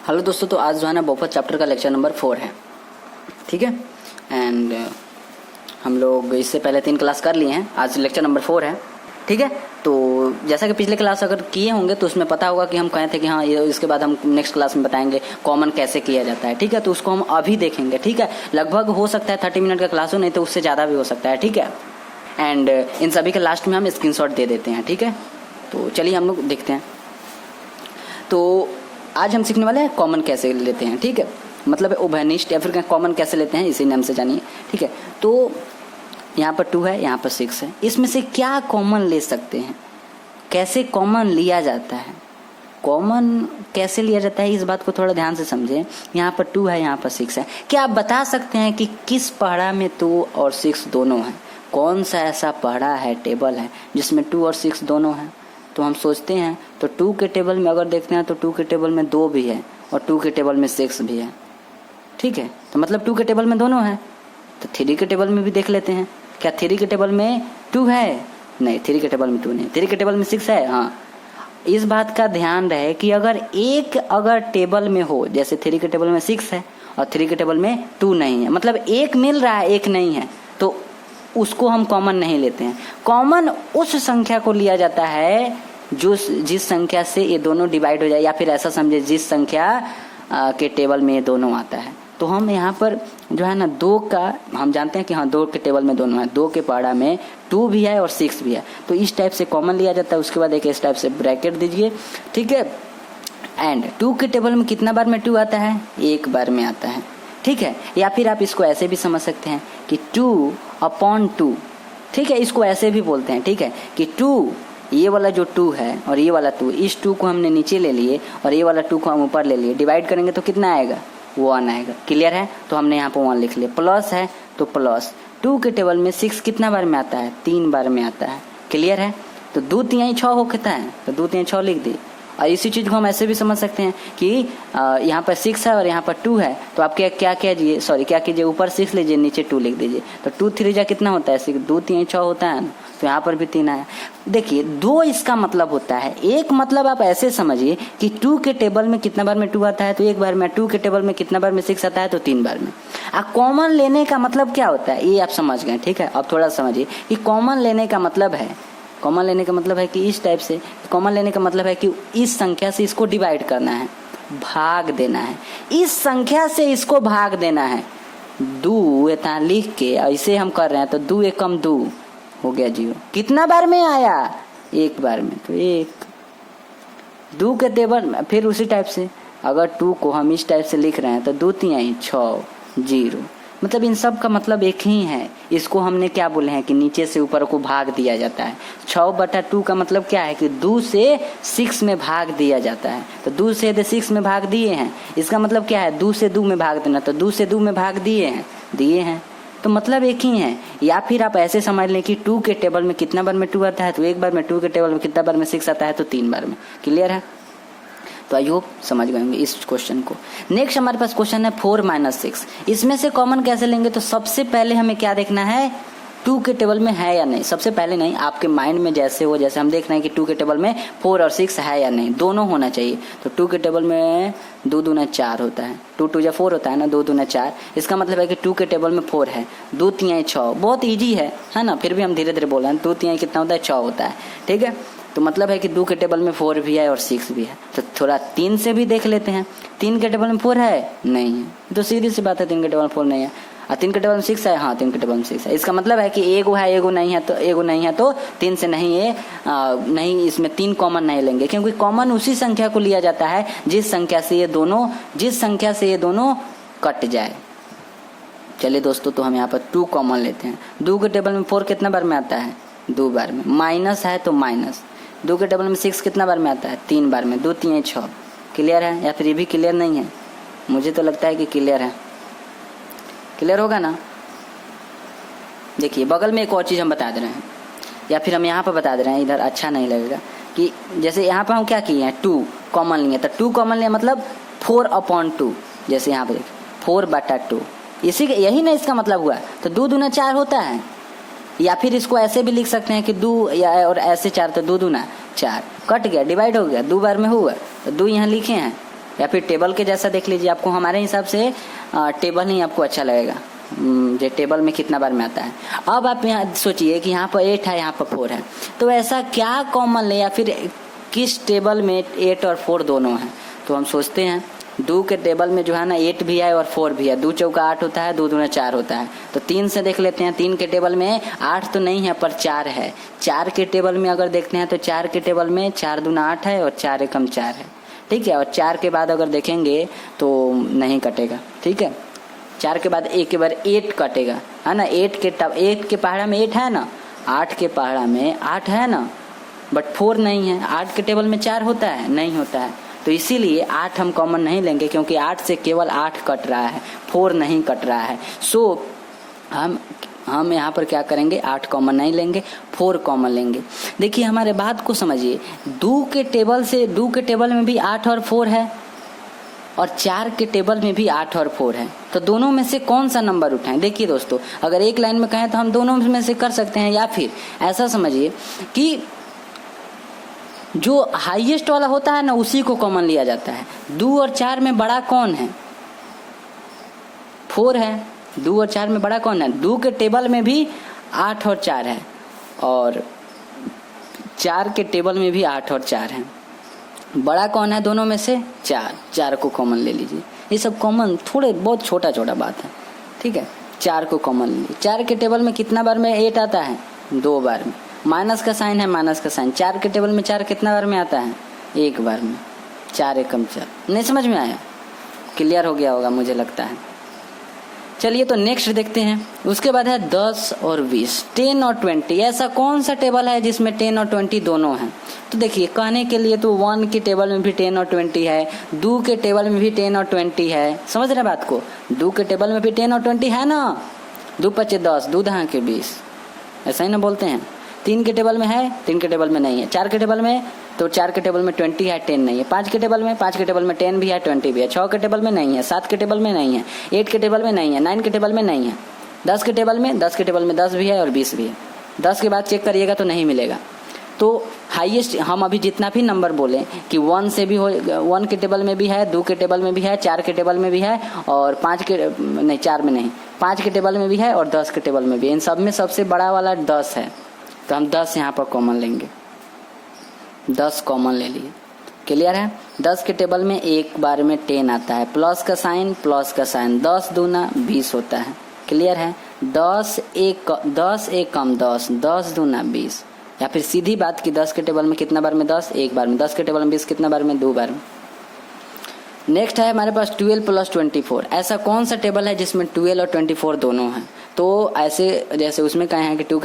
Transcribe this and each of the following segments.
Hello दोस्तों, तो आज जो है ना बहुपद चैप्टर का लेक्चर नंबर 4 है, ठीक है। एंड हम लोग इससे पहले 3 क्लास कर लिए हैं, आज लेक्चर नंबर 4 है, ठीक है। तो जैसा कि पिछले क्लास अगर किए होंगे तो उसमें पता होगा कि हम कहे थे कि हाँ इसके बाद हम नेक्स्ट क्लास में बताएंगे कॉमन कैसे किया जाता है, ठीक है। तो उसको हम अभी देखेंगे, ठीक है। लगभग हो सकता है 30 मिनट का क्लास हो, नहीं तो उससे ज़्यादा भी हो सकता है, ठीक है। एंड इन सभी के लास्ट में हम स्क्रीनशॉट दे देते हैं, ठीक है। तो चलिए हम लोग देखते हैं। तो आज हम सीखने वाले हैं कॉमन कैसे लेते हैं, ठीक है। मतलब उभयनिष्ठ या फिर कॉमन कैसे लेते हैं इसी नाम से जानिए, ठीक है। तो यहाँ पर 2 है, यहाँ पर 6 है, इसमें से क्या कॉमन ले सकते हैं, कैसे कॉमन लिया जाता है, कॉमन कैसे लिया जाता है, इस बात को थोड़ा ध्यान से समझें। यहाँ पर 2 है, यहाँ पर 6 है। क्या आप बता सकते हैं कि किस पहाड़ा में 2 और 6 दोनों हैं? कौन सा ऐसा पहाड़ा है, टेबल है जिसमें 2 और 6 दोनों हैं? तो हम सोचते हैं तो 2 के टेबल में अगर देखते हैं तो 2 के टेबल में 2 भी है और 2 के टेबल में 6 भी है, ठीक है। तो मतलब 2 के टेबल में दोनों है। तो 3 के टेबल में भी देख लेते हैं, क्या 3 के टेबल में 2 है? नहीं, 3 के टेबल में 2 नहीं। 3 के टेबल में 6 है, हाँ। इस बात का ध्यान रहे कि अगर टेबल में हो, जैसे 3 के टेबल में 6 है और 3 के टेबल में 2 नहीं है, मतलब एक मिल रहा है एक नहीं है, तो उसको हम कॉमन नहीं लेते हैं। कॉमन उस संख्या को लिया जाता है जिस संख्या से ये दोनों डिवाइड हो जाए, या फिर ऐसा समझे जिस संख्या के टेबल में ये दोनों आता है। तो हम यहाँ पर जो है ना 2 का हम जानते हैं कि हाँ 2 के टेबल में दोनों है, 2 के पहाड़ा में 2 भी है और 6 भी है, तो इस टाइप से कॉमन लिया जाता है। उसके बाद एक इस टाइप से ब्रैकेट दीजिए, ठीक है। एंड 2 के टेबल में कितना बार में 2 आता है? एक बार में आता है, ठीक है। या फिर आप इसको ऐसे भी समझ सकते हैं कि 2/2, ठीक है। इसको ऐसे भी बोलते हैं, ठीक है, कि 2 ये वाला जो 2 है और ये वाला 2, इस 2 को हमने नीचे ले लिए और ये वाला 2 को हम ऊपर ले लिए, डिवाइड करेंगे तो कितना आएगा? 1 आएगा। क्लियर है? तो हमने यहाँ पर 1 लिख लिया। प्लस है तो प्लस 2 के टेबल में 6 कितना बार में आता है? 3 बार में आता है। क्लियर है? तो 2 3 6 होता है, तो 2 3 6 लिख दी। और इसी चीज़ को हम ऐसे भी समझ सकते हैं कि यहाँ पर 6 है और यहाँ पर 2 है, तो आप क्या कीजिए, ऊपर 6 लीजिए, नीचे 2 लिख दीजिए। तो 2 3 जा कितना होता है? 6, 2 3 6 होता है ना। तो यहाँ पर भी 3 आया। देखिए 2 इसका मतलब होता है, एक मतलब आप ऐसे समझिए कि 2 के टेबल में कितना बार में 2 आता है? तो एक बार में। 2 के टेबल में कितना बार में 6 आता है? तो 3 बार में। कॉमन लेने का मतलब क्या होता है ये आप समझ गए, ठीक है। अब थोड़ा समझिए कि कॉमन लेने का मतलब है कि इस टाइप से कॉमन लेने का मतलब है कि इस संख्या से इसको डिवाइड करना है, भाग देना है, इस संख्या से इसको भाग देना है। 2 इतना लिख के ऐसे हम कर रहे हैं, तो 2 एकम 2 हो गया 0। कितना बार में आया? एक बार में, तो 1। 2 के टेबल में फिर उसी टाइप से अगर 2 को हम इस टाइप से लिख रहे हैं तो 2 3 6 0, मतलब इन सब का मतलब एक ही है। इसको हमने क्या बोले हैं कि नीचे से ऊपर को भाग दिया जाता है। 6/2 का मतलब क्या है कि 2 से 6 में भाग दिया जाता है। तो 2 से 6 में भाग दिए हैं, इसका मतलब क्या है? 2 से 2 में भाग देना, तो 2 से 2 में भाग दिए हैं, तो मतलब एक ही है। या फिर आप ऐसे समझ लें कि 2 के टेबल में कितना बार में 2 आता है? तो एक बार में। 2 के टेबल में कितना बार में 6 आता है? तो 3 बार में। क्लियर है? तो आई होप समझ गए होंगे इस क्वेश्चन को। नेक्स्ट हमारे पास क्वेश्चन है 4 - 6। इसमें से कॉमन कैसे लेंगे? तो सबसे पहले हमें क्या देखना है? 2 के टेबल में है या नहीं। सबसे पहले नहीं, आपके माइंड में जैसे हो, जैसे हम देख रहे हैं कि 2 के टेबल में 4 और 6 है या नहीं, दोनों होना चाहिए। तो 2 के टेबल में 2 दूना 4 होता है, 2 2 जा 4 होता है ना, 2 दूना 4। इसका मतलब है कि 2 के टेबल में 4 है। 2 3 6, बहुत ईजी है ना। फिर भी हम धीरे धीरे बोल रहे हैं। 2 3 कितना होता है? 6 होता है, ठीक है। तो मतलब है कि 2 के टेबल में 4 भी है और 6 भी है। तो थोड़ा 3 से भी देख लेते हैं। 3 के टेबल में 4 है? नहीं है, तो सीधी सी बात है 3 के टेबल में 4 नहीं है। 3 के टेबल में 6 है? हाँ, 3 के टेबल में 6 है। इसका मतलब है कि एगो है एगो नहीं है, तो 3 से नहीं है, नहीं, इसमें 3 कॉमन नहीं लेंगे, क्योंकि कॉमन उसी संख्या को लिया जाता है जिस संख्या से ये दोनों कट जाए। चलिए दोस्तों, तो हम यहाँ पर 2 कॉमन लेते हैं। 2 के टेबल में 4 कितना बार में आता है? 2 बार में। माइनस है तो माइनस। 2 के टेबल में 6 कितना बार में आता है? 3 बार में। 2 3 6। क्लियर है? या फिर ये भी क्लियर नहीं है? मुझे तो लगता है कि क्लियर है। क्लियर होगा ना? देखिए बगल में एक और चीज़ हम बता दे रहे हैं, या फिर हम यहाँ पर बता दे रहे हैं, इधर अच्छा नहीं लगेगा, कि जैसे यहाँ पर हम क्या किए हैं? 2 कॉमन लिए। तो 2 कॉमन लिया मतलब 4/2। जैसे यहाँ पर देखिए 4/2, यही ना इसका मतलब हुआ। तो 2 दूना 4 होता है। या फिर इसको ऐसे भी लिख सकते हैं कि 2 और ऐसे 4, तो 2 दूना 4, कट गया, डिवाइड हो गया, 2 बार में हुआ, तो 2 यहाँ लिखे हैं, या फिर टेबल के जैसा देख लीजिए। आपको हमारे हिसाब से टेबल ही आपको अच्छा लगेगा, जो टेबल में कितना बार में आता है। अब आप यहाँ सोचिए कि यहाँ पर 8 है, यहाँ पर 4 है, तो ऐसा क्या कॉमन ले, या फिर किस टेबल में 8 और 4 दोनों हैं। तो हम सोचते हैं 2 के टेबल में जो है ना 8 भी है और 4 भी है। 2 चौका 8 होता है, 2 दूना 4 होता है। तो 3 से देख लेते हैं। 3 के टेबल में 8 तो नहीं है पर 4 है। 4 के टेबल में अगर देखते हैं तो 4 के टेबल में 4 दूना 8 है और 4 एकम 4 है, ठीक है। और 4 के बाद अगर देखेंगे तो नहीं कटेगा, ठीक है। 4 के बाद एक बार 8 कटेगा, है ना। 8 के पहाड़ा में 8 है ना, 8 के पहाड़ा में 8 है ना, बट 4 नहीं है। 8 के टेबल में 4 होता है, नहीं होता है। तो इसीलिए 8 हम कॉमन नहीं लेंगे, क्योंकि 8 से केवल 8 कट रहा है, 4 नहीं कट रहा है। सो हम यहाँ पर क्या करेंगे, 8 कॉमन नहीं लेंगे, 4 कॉमन लेंगे। देखिए हमारे बात को समझिए। 2 के टेबल में भी 8 और 4 है, और 4 के टेबल में भी 8 और 4 है। तो दोनों में से कौन सा नंबर उठाएं। देखिए दोस्तों, अगर एक लाइन में कहें तो हम दोनों में से कर सकते हैं, या फिर ऐसा समझिए कि जो हाईएस्ट वाला होता है ना उसी को कॉमन लिया जाता है। 2 और 4 में बड़ा कौन है, 4 है। 2 और 4 में बड़ा कौन है, 2 के टेबल में भी 8 और 4 है, और 4 के टेबल में भी 8 और 4 है। बड़ा कौन है दोनों में से, 4 को कॉमन ले लीजिए। ये सब कॉमन थोड़े बहुत छोटा छोटा बात है, ठीक है। 4 को कॉमन लीजिए। 4 के टेबल में कितना बार में 8 आता है, 2 बार में। माइनस का साइन है, माइनस का साइन। 4 के टेबल में 4 कितना बार में आता है, 1 बार में। 4 एकम 4। नहीं समझ में आया, क्लियर हो गया होगा मुझे लगता है। चलिए तो नेक्स्ट देखते हैं। उसके बाद है 10 और 20, 10 और 20। ऐसा कौन सा टेबल है जिसमें 10 और 20 दोनों हैं। तो देखिए कहने के लिए तो 1 के टेबल में भी 10 और 20 है, 2 के टेबल में भी 10 और 20 है। समझ रहे बात को, 2 के टेबल में भी 10 और 20 है ना। 2 पचे 10, 2 दहा के 20, ऐसा ही ना बोलते हैं। 3 के टेबल में है, 3 के टेबल में नहीं है। 4 के टेबल में तो 4 के टेबल में 20 है, 10 नहीं है। 5 के टेबल में 10 भी है, 20 भी है। 6 के टेबल में नहीं है, 7 के टेबल में नहीं है, 8 के टेबल में नहीं है, 9 के टेबल में नहीं है। 10 के टेबल में 10 भी है और 20 भी है। 10 के बाद चेक करिएगा तो नहीं मिलेगा। तो हाईएस्ट हम अभी जितना भी नंबर बोले कि 1 से भी हो, 1 के टेबल में भी है, 2 के टेबल में भी है, 4 के टेबल में भी है, और 4 में नहीं, 5 के टेबल में भी है, और 10 के टेबल में भी। इन सब में सबसे बड़ा वाला 10 है, तो हम 10 यहाँ पर कॉमन लेंगे। 10 कॉमन ले लिए, क्लियर है। 10 के टेबल में एक बार में 10 आता है, प्लस का साइन, 10 दूना 20 होता है, क्लियर है। 10 एक कम 10, 10 दूना 20। या फिर सीधी बात कि 10 के टेबल में कितना बार में 10, एक बार में। 10 के टेबल में 20 कितना बार में, 2 बार में। नेक्स्ट है हमारे पास 12 प्लस 24। ऐसा कौन सा टेबल है जिसमें 12 और 24 दोनों हैं। तो ऐसे जैसे उसमें कहे हैं कि 1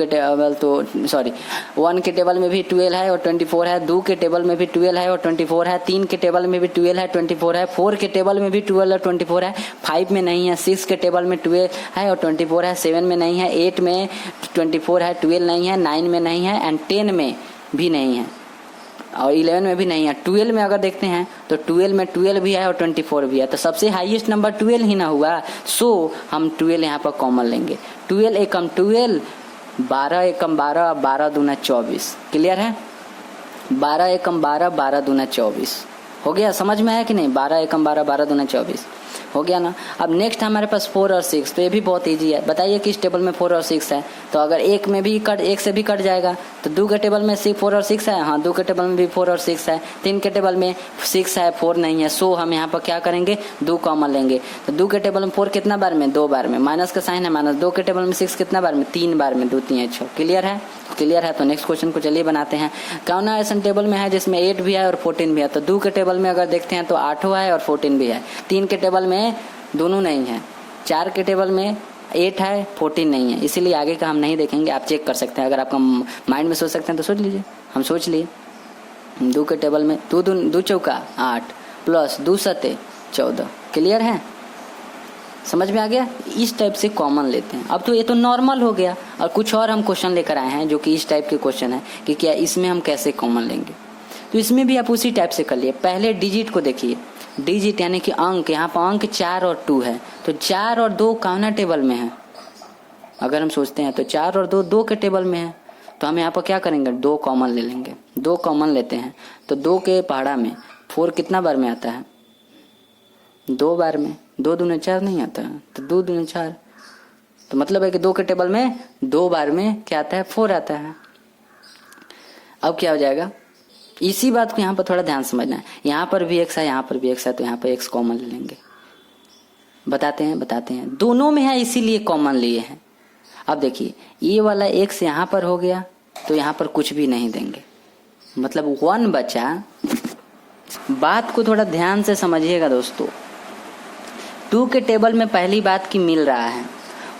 के टेबल में भी 12 है और 24 है, 2 के टेबल में भी 12 है और 24 है, 3 के टेबल में भी 12 है 24 है, 4 के टेबल में भी 12 और 24 है, 5 में नहीं है, 6 के टेबल में 12 है और 24 है, 7 में नहीं है, 8 में 24 है, 12 नहीं है, 9 में नहीं है, एंड 10 में भी नहीं है, और 11 में भी नहीं है। 12 में अगर देखते हैं तो 12 में 12 भी है और 24 भी है, तो सबसे हाईएस्ट नंबर 12 ही ना हुआ। सो हम 12 यहाँ पर कॉमन लेंगे। 12 एकम 12, 12 एकम 12, 12 दूना 24, क्लियर है। 12 एकम 12, 12 दूना 24 हो गया। समझ में आया कि नहीं, 12 एकम 12, 12 दूना 24 हो गया ना। अब नेक्स्ट हमारे पास 4 और 6, तो ये भी बहुत इजी है। बताइए किस टेबल में 4 और 6 है। तो अगर एक से भी कट जाएगा तो 2 के टेबल में 4 और 6 है, हाँ 2 के टेबल में भी 4 और 6 है, 3 के टेबल में 6 है, 4 नहीं है। सो हम यहाँ पर क्या करेंगे, 2 कॉमन लेंगे। तो 2 के टेबल में 4 कितना बार में, 2 बार में। माइनस का साइन है, माइनस। 2 के टेबल में 6 कितना बार में, 3 बार में। 2 3 6, क्लियर है, क्लियर है। तो नेक्स्ट क्वेश्चन को चलिए बनाते हैं। कौन ऐसा टेबल में है जिसमें 8 भी है और 14 भी है। तो 2 के टेबल में अगर देखते हैं तो 8 है और 14 भी है। 3 के टेबल में दोनों नहीं है। 4 के टेबल में 8 है, 14 नहीं है। इसीलिए आगे का हम नहीं देखेंगे, आप चेक कर सकते हैं। अगर आपका माइंड में सोच सकते हैं तो सोच लीजिए, हम सोच लिए। 2 के टेबल में 2 चौका 8 प्लस 2 सते 14, क्लियर है, समझ में आ गया। इस टाइप से कॉमन लेते हैं। अब तो ये तो नॉर्मल हो गया, और कुछ और हम क्वेश्चन लेकर आए हैं जो कि इस टाइप के क्वेश्चन है कि क्या इसमें हम कैसे कॉमन लेंगे। तो इसमें भी आप उसी टाइप से कर लिए। पहले डिजिट को देखिए, डिजिट यानी कि अंक। यहाँ पर अंक 4 और 2 है, तो 4 और 2 कौन टेबल में है। अगर हम सोचते हैं तो 4 और 2 के टेबल में है, तो हम यहाँ पर क्या करेंगे, 2 कॉमन ले लेंगे। 2 कॉमन लेते हैं तो 2 के पहाड़ा में 4 कितना बार में आता है, 2 बार में 2 दूने 4 नहीं आता, तो 2 दूने 4, तो मतलब है कि 2 के टेबल में 2 बार में क्या आता है, 4 आता है। अब क्या हो जाएगा, इसी बात को यहाँ पर थोड़ा ध्यान समझना है। यहाँ पर भी x है, यहाँ पर भी x है, तो यहाँ पर x कॉमन ले लेंगे। बताते हैं दोनों में है इसीलिए कॉमन लिए हैं। अब देखिए ये वाला x यहाँ पर हो गया तो यहाँ पर कुछ भी नहीं देंगे, मतलब 1 बचा। बात को थोड़ा ध्यान से समझिएगा दोस्तों। 2 के टेबल में पहली बात की मिल रहा है,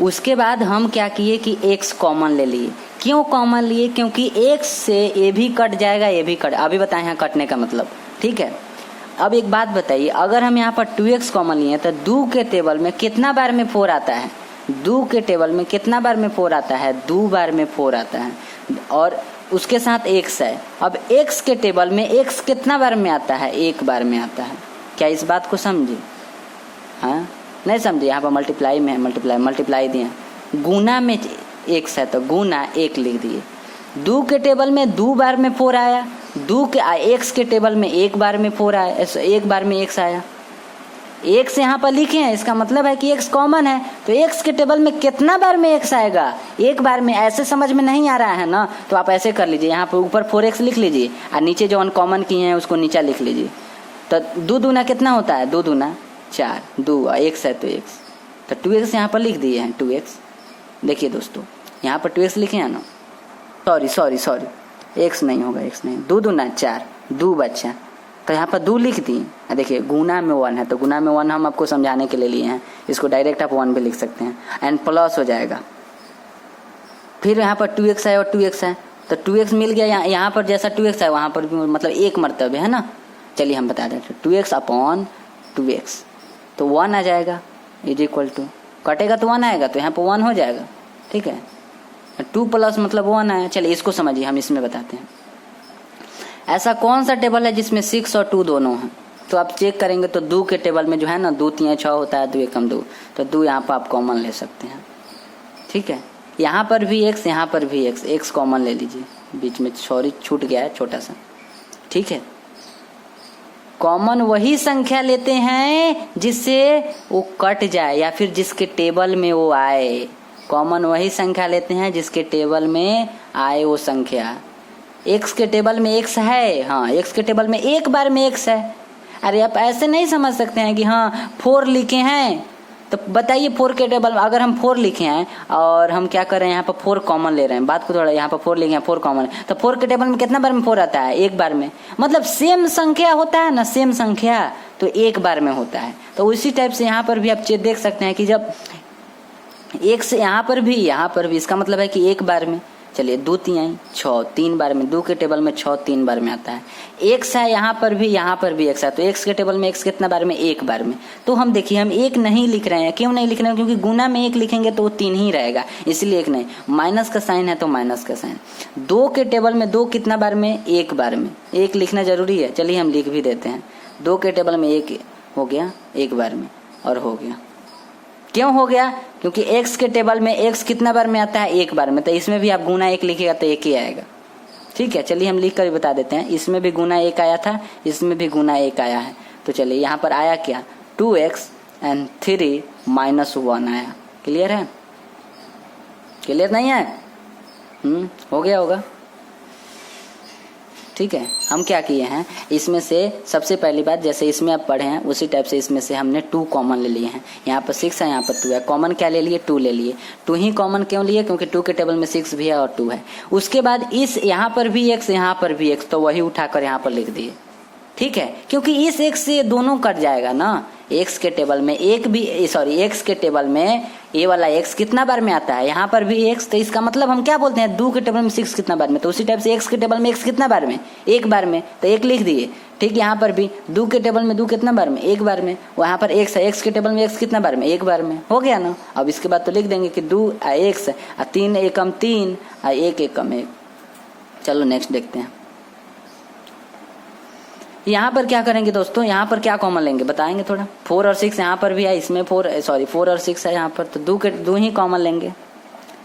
उसके बाद हम क्या किए कि x कॉमन ले लिए। क्यों कॉमन लिए, क्योंकि x से ये भी कट जाएगा, ये भी कट, अभी बताएं यहाँ कटने का मतलब, ठीक है। अब एक बात बताइए, अगर हम यहाँ पर 2x कॉमन लिए तो 2 के टेबल में कितना बार में 4 आता है, 2 के टेबल में कितना बार में 4 आता है, 2 बार में 4 आता है, और उसके साथ x है। अब x के टेबल में x कितना बार में आता है, 1 बार में आता है। क्या इस बात को समझे? हाँ नहीं समझे, यहाँ पर मल्टीप्लाई में मल्टीप्लाई दिए, गुना में x है तो गुना 1 लिख दिए। 2 के टेबल में 2 बार में 4 आया, 2 के x के टेबल में 1 बार में 4 आया, 1 बार में x आया। x यहाँ पर लिखे हैं, इसका मतलब है कि x कॉमन है, तो x के टेबल में कितना बार में x आएगा, 1 बार में। ऐसे समझ में नहीं आ रहा है ना, तो आप ऐसे कर लीजिए, यहाँ पर ऊपर 4x लिख लीजिए और नीचे जो अनकॉमन किए हैं उसको नीचा लिख लीजिए। तो 2 दूना कितना होता है, 2 दूना 4, 2 x है तो x, तो 2x यहाँ पर लिख दिए हैं 2x। देखिए दोस्तों यहाँ पर 2x लिखे हैं ना, सॉरी x नहीं होगा, x नहीं, 2 दूना 4, 2 बच्चा, तो यहाँ पर 2 लिख दिए। देखिए गुना में 1 है, तो गुना में 1 हम आपको समझाने के लिए लिए हैं, इसको डायरेक्ट आप 1 भी लिख सकते हैं, एंड प्लस हो जाएगा। फिर यहाँ पर 2x है और 2x है, तो 2x मिल गया। यहाँ पर जैसा 2x है वहाँ पर भी मतलब 1 मर्तबे है ना। चलिए हम बता देते, 2x अपॉन 2x, तो 1 आ जाएगा, इज इक्वल टू, कटेगा तो 1 आएगा, तो यहाँ पर 1 हो जाएगा, ठीक है। 2 प्लस मतलब 1 आया। चलिए इसको समझिए, हम इसमें बताते हैं। ऐसा कौन सा टेबल है जिसमें 6 और 2 दोनों हैं, तो आप चेक करेंगे तो 2 के टेबल में जो है ना 2 3 6 होता है, 2 एकम 2, तो 2 यहाँ पर आप कॉमन ले सकते हैं, ठीक है। यहाँ पर भी x, यहाँ पर भी x कॉमन ले लीजिए, बीच में सॉरी छूट गया है छोटा सा, ठीक है। कॉमन वही संख्या लेते हैं जिससे वो कट जाए या फिर जिसके टेबल में वो आए। कॉमन वही संख्या लेते हैं जिसके टेबल में आए वो संख्या। x के टेबल में x है, हाँ x के टेबल में 1 बार में x है। अरे आप ऐसे नहीं समझ सकते हैं कि हाँ 4 लिखे हैं, तो बताइए 4 के टेबल में अगर हम 4 लिखे हैं और हम क्या कर रहे हैं, यहाँ पर 4 कॉमन ले रहे हैं, बात को थोड़ा, यहाँ पर 4 लिखे हैं, 4 कॉमन है, तो 4 के टेबल में कितना बार में 4 आता है, 1 बार में। मतलब सेम संख्या होता है ना, सेम संख्या तो 1 बार में होता है। तो उसी टाइप से यहाँ पर भी आप देख सकते हैं कि जब एक से यहाँ पर भी इसका मतलब है कि 1 बार में। चलिए 2 3 6, 3 बार में, 2 के टेबल में 6 3 बार में आता है। x है यहाँ पर भी x है, तो x के टेबल में x कितना बार में, 1 बार में। तो हम देखिए हम 1 नहीं लिख रहे हैं, क्यों नहीं लिख रहे हैं, क्योंकि गुना में 1 लिखेंगे तो वो 3 ही रहेगा, इसलिए 1 नहीं। माइनस का साइन है तो माइनस का साइन। 2 के टेबल में 2 कितना बार में, 1 बार में। 1 लिखना जरूरी है, चलिए हम लिख भी देते हैं। 2 के टेबल में 1 हो गया 1 बार में, और हो गया। क्यों हो गया, क्योंकि x के टेबल में x कितना बार में आता है, 1 बार में, तो इसमें भी आप गुना 1 लिखिएगा तो 1 ही आएगा, ठीक है। चलिए हम लिख कर बता देते हैं, इसमें भी गुना 1 आया था, इसमें भी गुना 1 आया है। तो चलिए यहाँ पर आया क्या, 2x एंड 3 - 1 आया। क्लियर है, क्लियर नहीं है? हो गया होगा, ठीक है। हम क्या किए हैं, इसमें से सबसे पहली बात, जैसे इसमें आप पढ़े हैं उसी टाइप से इसमें से हमने 2 कॉमन ले लिए हैं। यहाँ पर 6 है, यहाँ पर 2 है, कॉमन क्या ले लिए, 2 ले लिए। 2 ही कॉमन क्यों लिए, क्योंकि 2 के टेबल में 6 भी है और 2 है। उसके बाद इस यहाँ पर भी x, यहाँ पर भी x, तो वही उठाकर यहाँ पर लिख दिए, ठीक है। क्योंकि इस x से दोनों कट जाएगा ना, x के टेबल में x के टेबल में ये वाला x कितना बार में आता है, यहाँ पर भी x, तो इसका मतलब हम क्या बोलते हैं, 2 के टेबल में 6 कितना बार में, तो उसी टाइप से x के टेबल में x कितना बार में, 1 बार में, तो 1 लिख दिए, ठीक। यहाँ पर भी 2 के टेबल में 2 कितना बार में, 1 बार में। वहाँ पर x है, x के टेबल में x कितना बार में, 1 बार में। हो गया ना। अब इसके बाद तो लिख देंगे कि 2 x 3 एकम 3 1 एकम 1। चलो नेक्स्ट देखते हैं। यहाँ पर क्या करेंगे दोस्तों, यहाँ पर क्या कॉमन लेंगे बताएंगे थोड़ा। 4 और 6 यहाँ पर भी है, इसमें 4 और 6 है यहाँ पर, तो 2 ही कॉमन लेंगे,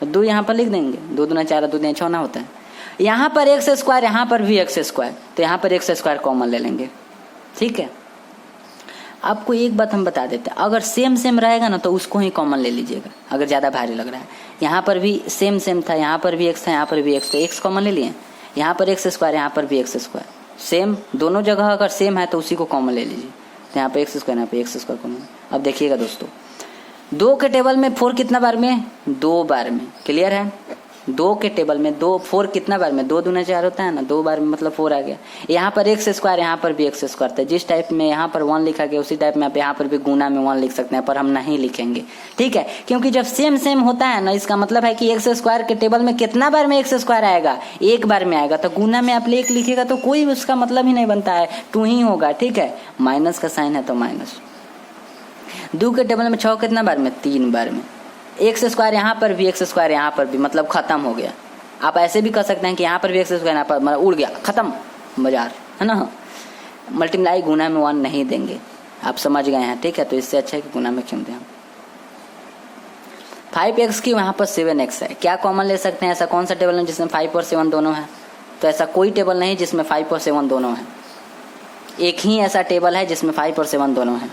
2 यहाँ पर लिख देंगे। 2 दूना 4, 2 दूना 6 ना होता है। यहाँ पर x स्क्वायर, यहाँ पर भी x स्क्वायर, तो यहाँ पर x स्क्वायर कॉमन ले लेंगे, ठीक है। आपको एक बात हम बता देते हैं, अगर सेम सेम रहेगा ना तो उसको ही कॉमन ले लीजिएगा, अगर ज़्यादा भारी लग रहा है। यहाँ पर भी सेम सेम था, यहाँ पर भी एक्स था, यहाँ पर भी एक्स, तो एक्स कॉमन ले लिए। यहाँ पर एक्स स्क्वायर, यहाँ पर भी एक्स स्क्वायर, सेम दोनों जगह अगर सेम है तो उसी को कॉमन ले लीजिए। तो यहाँ पर एक्स स्क्वायर, यहाँ पर एक्स स्क्वायर कॉमन। अब देखिएगा दोस्तों, 2 के टेबल में 4 कितना बार में, 2 बार में, क्लियर है। 2 के टेबल में 4 कितना बार में, 2 दूना 4 होता है ना, 2 बार में मतलब 4 आ गया। यहाँ पर एक्स स्क्वायर, यहाँ पर भी एक्स स्क्वायर था। जिस टाइप में यहाँ पर 1 लिखा गया उसी टाइप में आप यहाँ पर भी गुना में 1 लिख सकते हैं, पर हम नहीं लिखेंगे, ठीक है। क्योंकि जब सेम सेम होता है ना, इसका मतलब है कि एक्स स्क्वायर के टेबल में कितना बार में एक्स स्क्वायर आएगा, एक बार में आएगा। तो गुना में आप एक लिखेगा तो कोई उसका मतलब ही नहीं बनता है, 2 ही होगा, ठीक है। माइनस का साइन है तो माइनस। 2 के टेबल में 6 कितना बार में, 3 बार में। एक्स स्क्वायर यहाँ पर भी, एक्स स्क्वायर यहाँ पर भी, मतलब खत्म हो गया। आप ऐसे भी कर सकते हैं कि यहाँ पर भी एक्स स्क्वायर, यहाँ पर मतलब उड़ गया, खत्म बाजार, है ना। मल्टीप्लाई गुना में 1 नहीं देंगे, आप समझ गए हैं, ठीक है। तो इससे अच्छा है कि गुना में क्यों दें हम। 5x की वहाँ पर 7x है, क्या कॉमन ले सकते हैं। ऐसा कौन सा टेबल है जिसमें 5 और 7 दोनों है, तो ऐसा कोई टेबल नहीं जिसमें 5 और 7 दोनों है। एक ही ऐसा टेबल है जिसमें 5 और 7 दोनों है।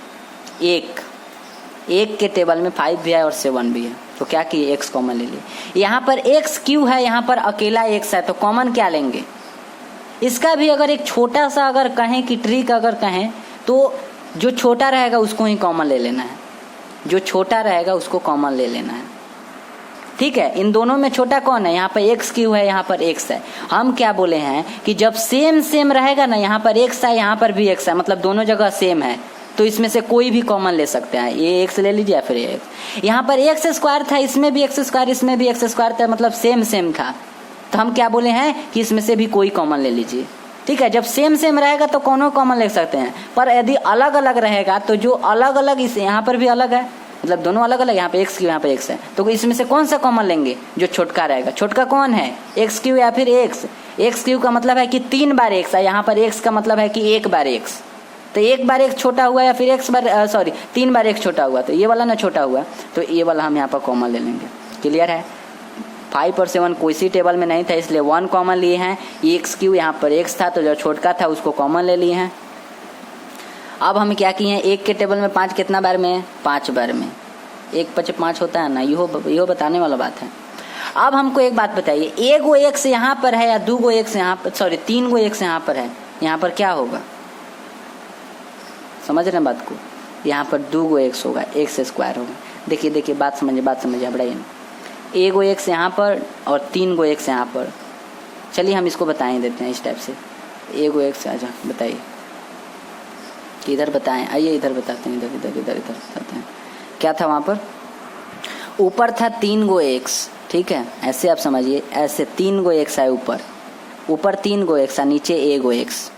एक के टेबल में 5 भी है और 7 भी है, तो क्या किए, x कॉमन ले लिए। यहाँ पर x क्यू है, यहाँ पर अकेला x है, तो कॉमन क्या लेंगे। इसका भी अगर एक छोटा सा अगर कहें कि ट्रिक अगर कहें तो जो छोटा रहेगा उसको ही कॉमन ले लेना है, जो छोटा रहेगा उसको कॉमन ले लेना है, ठीक है। इन दोनों में छोटा कौन है, यहाँ पर एक्स क्यू है, यहाँ पर एक्स है। हम क्या बोले हैं कि जब सेम सेम रहेगा ना, यहाँ पर एक्स है, यहाँ पर भी एक्स है, मतलब दोनों जगह सेम है, तो इसमें से कोई भी कॉमन ले सकते हैं। ये एक्स ले लीजिए या फिर ये एक्स। यहाँ पर एक्स स्क्वायर था, इसमें भी एक्स स्क्वायर, इसमें भी एक्स स्क्वायर था, मतलब सेम सेम था। तो हम क्या बोले हैं कि इसमें से भी कोई कॉमन ले लीजिए, ठीक है। जब सेम सेम रहेगा तो कोनो कॉमन ले सकते हैं, पर यदि अलग अलग रहेगा तो जो अलग अलग, इस यहाँ पर भी अलग है, मतलब दोनों अलग अलग, यहाँ पे एक्स क्यू, यहाँ पे एक्स है, तो इसमें से कौन सा कॉमन लेंगे, जो छोटका रहेगा। छोटका कौन है, एक्स क्यू या फिर एक्स। एक्स क्यू का मतलब है कि 3 बार एक्स है, यहाँ पर एक्स का मतलब है कि 1 बार एक्स, तो 1 बार एक्स छोटा हुआ या फिर एक्स बार 3 बार एक्स छोटा हुआ, तो ये वाला ना छोटा हुआ, तो ये वाला हम यहाँ पर कॉमन ले लेंगे, क्लियर है। 5 और 7 कोई सी टेबल में नहीं था, इसलिए 1 कॉमन लिए हैं। एक्स क्यू यहाँ पर एक्स था, तो जो छोटका था उसको कॉमन ले लिए हैं। अब हम क्या किए हैं, 1 के टेबल में 5 कितना बार में, 5 बार में। 1 5 5 होता है ना, यो बताने वाला बात है। अब हमको एक बात बताइए, 1 गो एक्स यहाँ पर है या 2 गो एक्स यहाँ पर, 3 गो एक्स यहाँ पर है, यहाँ पर क्या होगा, समझ रहे हैं बात को। यहाँ पर 2 गो एक्स होगा, एक्स स्क्वायर होगा। देखिए बात समझिए, बढ़ाइए ना। 1 गो एक्स यहाँ पर और 3 गो एक्स यहाँ पर। चलिए हम इसको बताएं देते हैं इस टाइप से। 1 गो एक्स, आजा बताइए, इधर बताएं, आइए इधर बताते हैं, इधर बताते हैं। क्या था वहाँ पर, ऊपर था 3 गो एक्स, ठीक है, ऐसे आप समझिए, ऐसे 3 गो एक्स है ऊपर 3 गो एक्स है, नीचे 1 गो एक्स।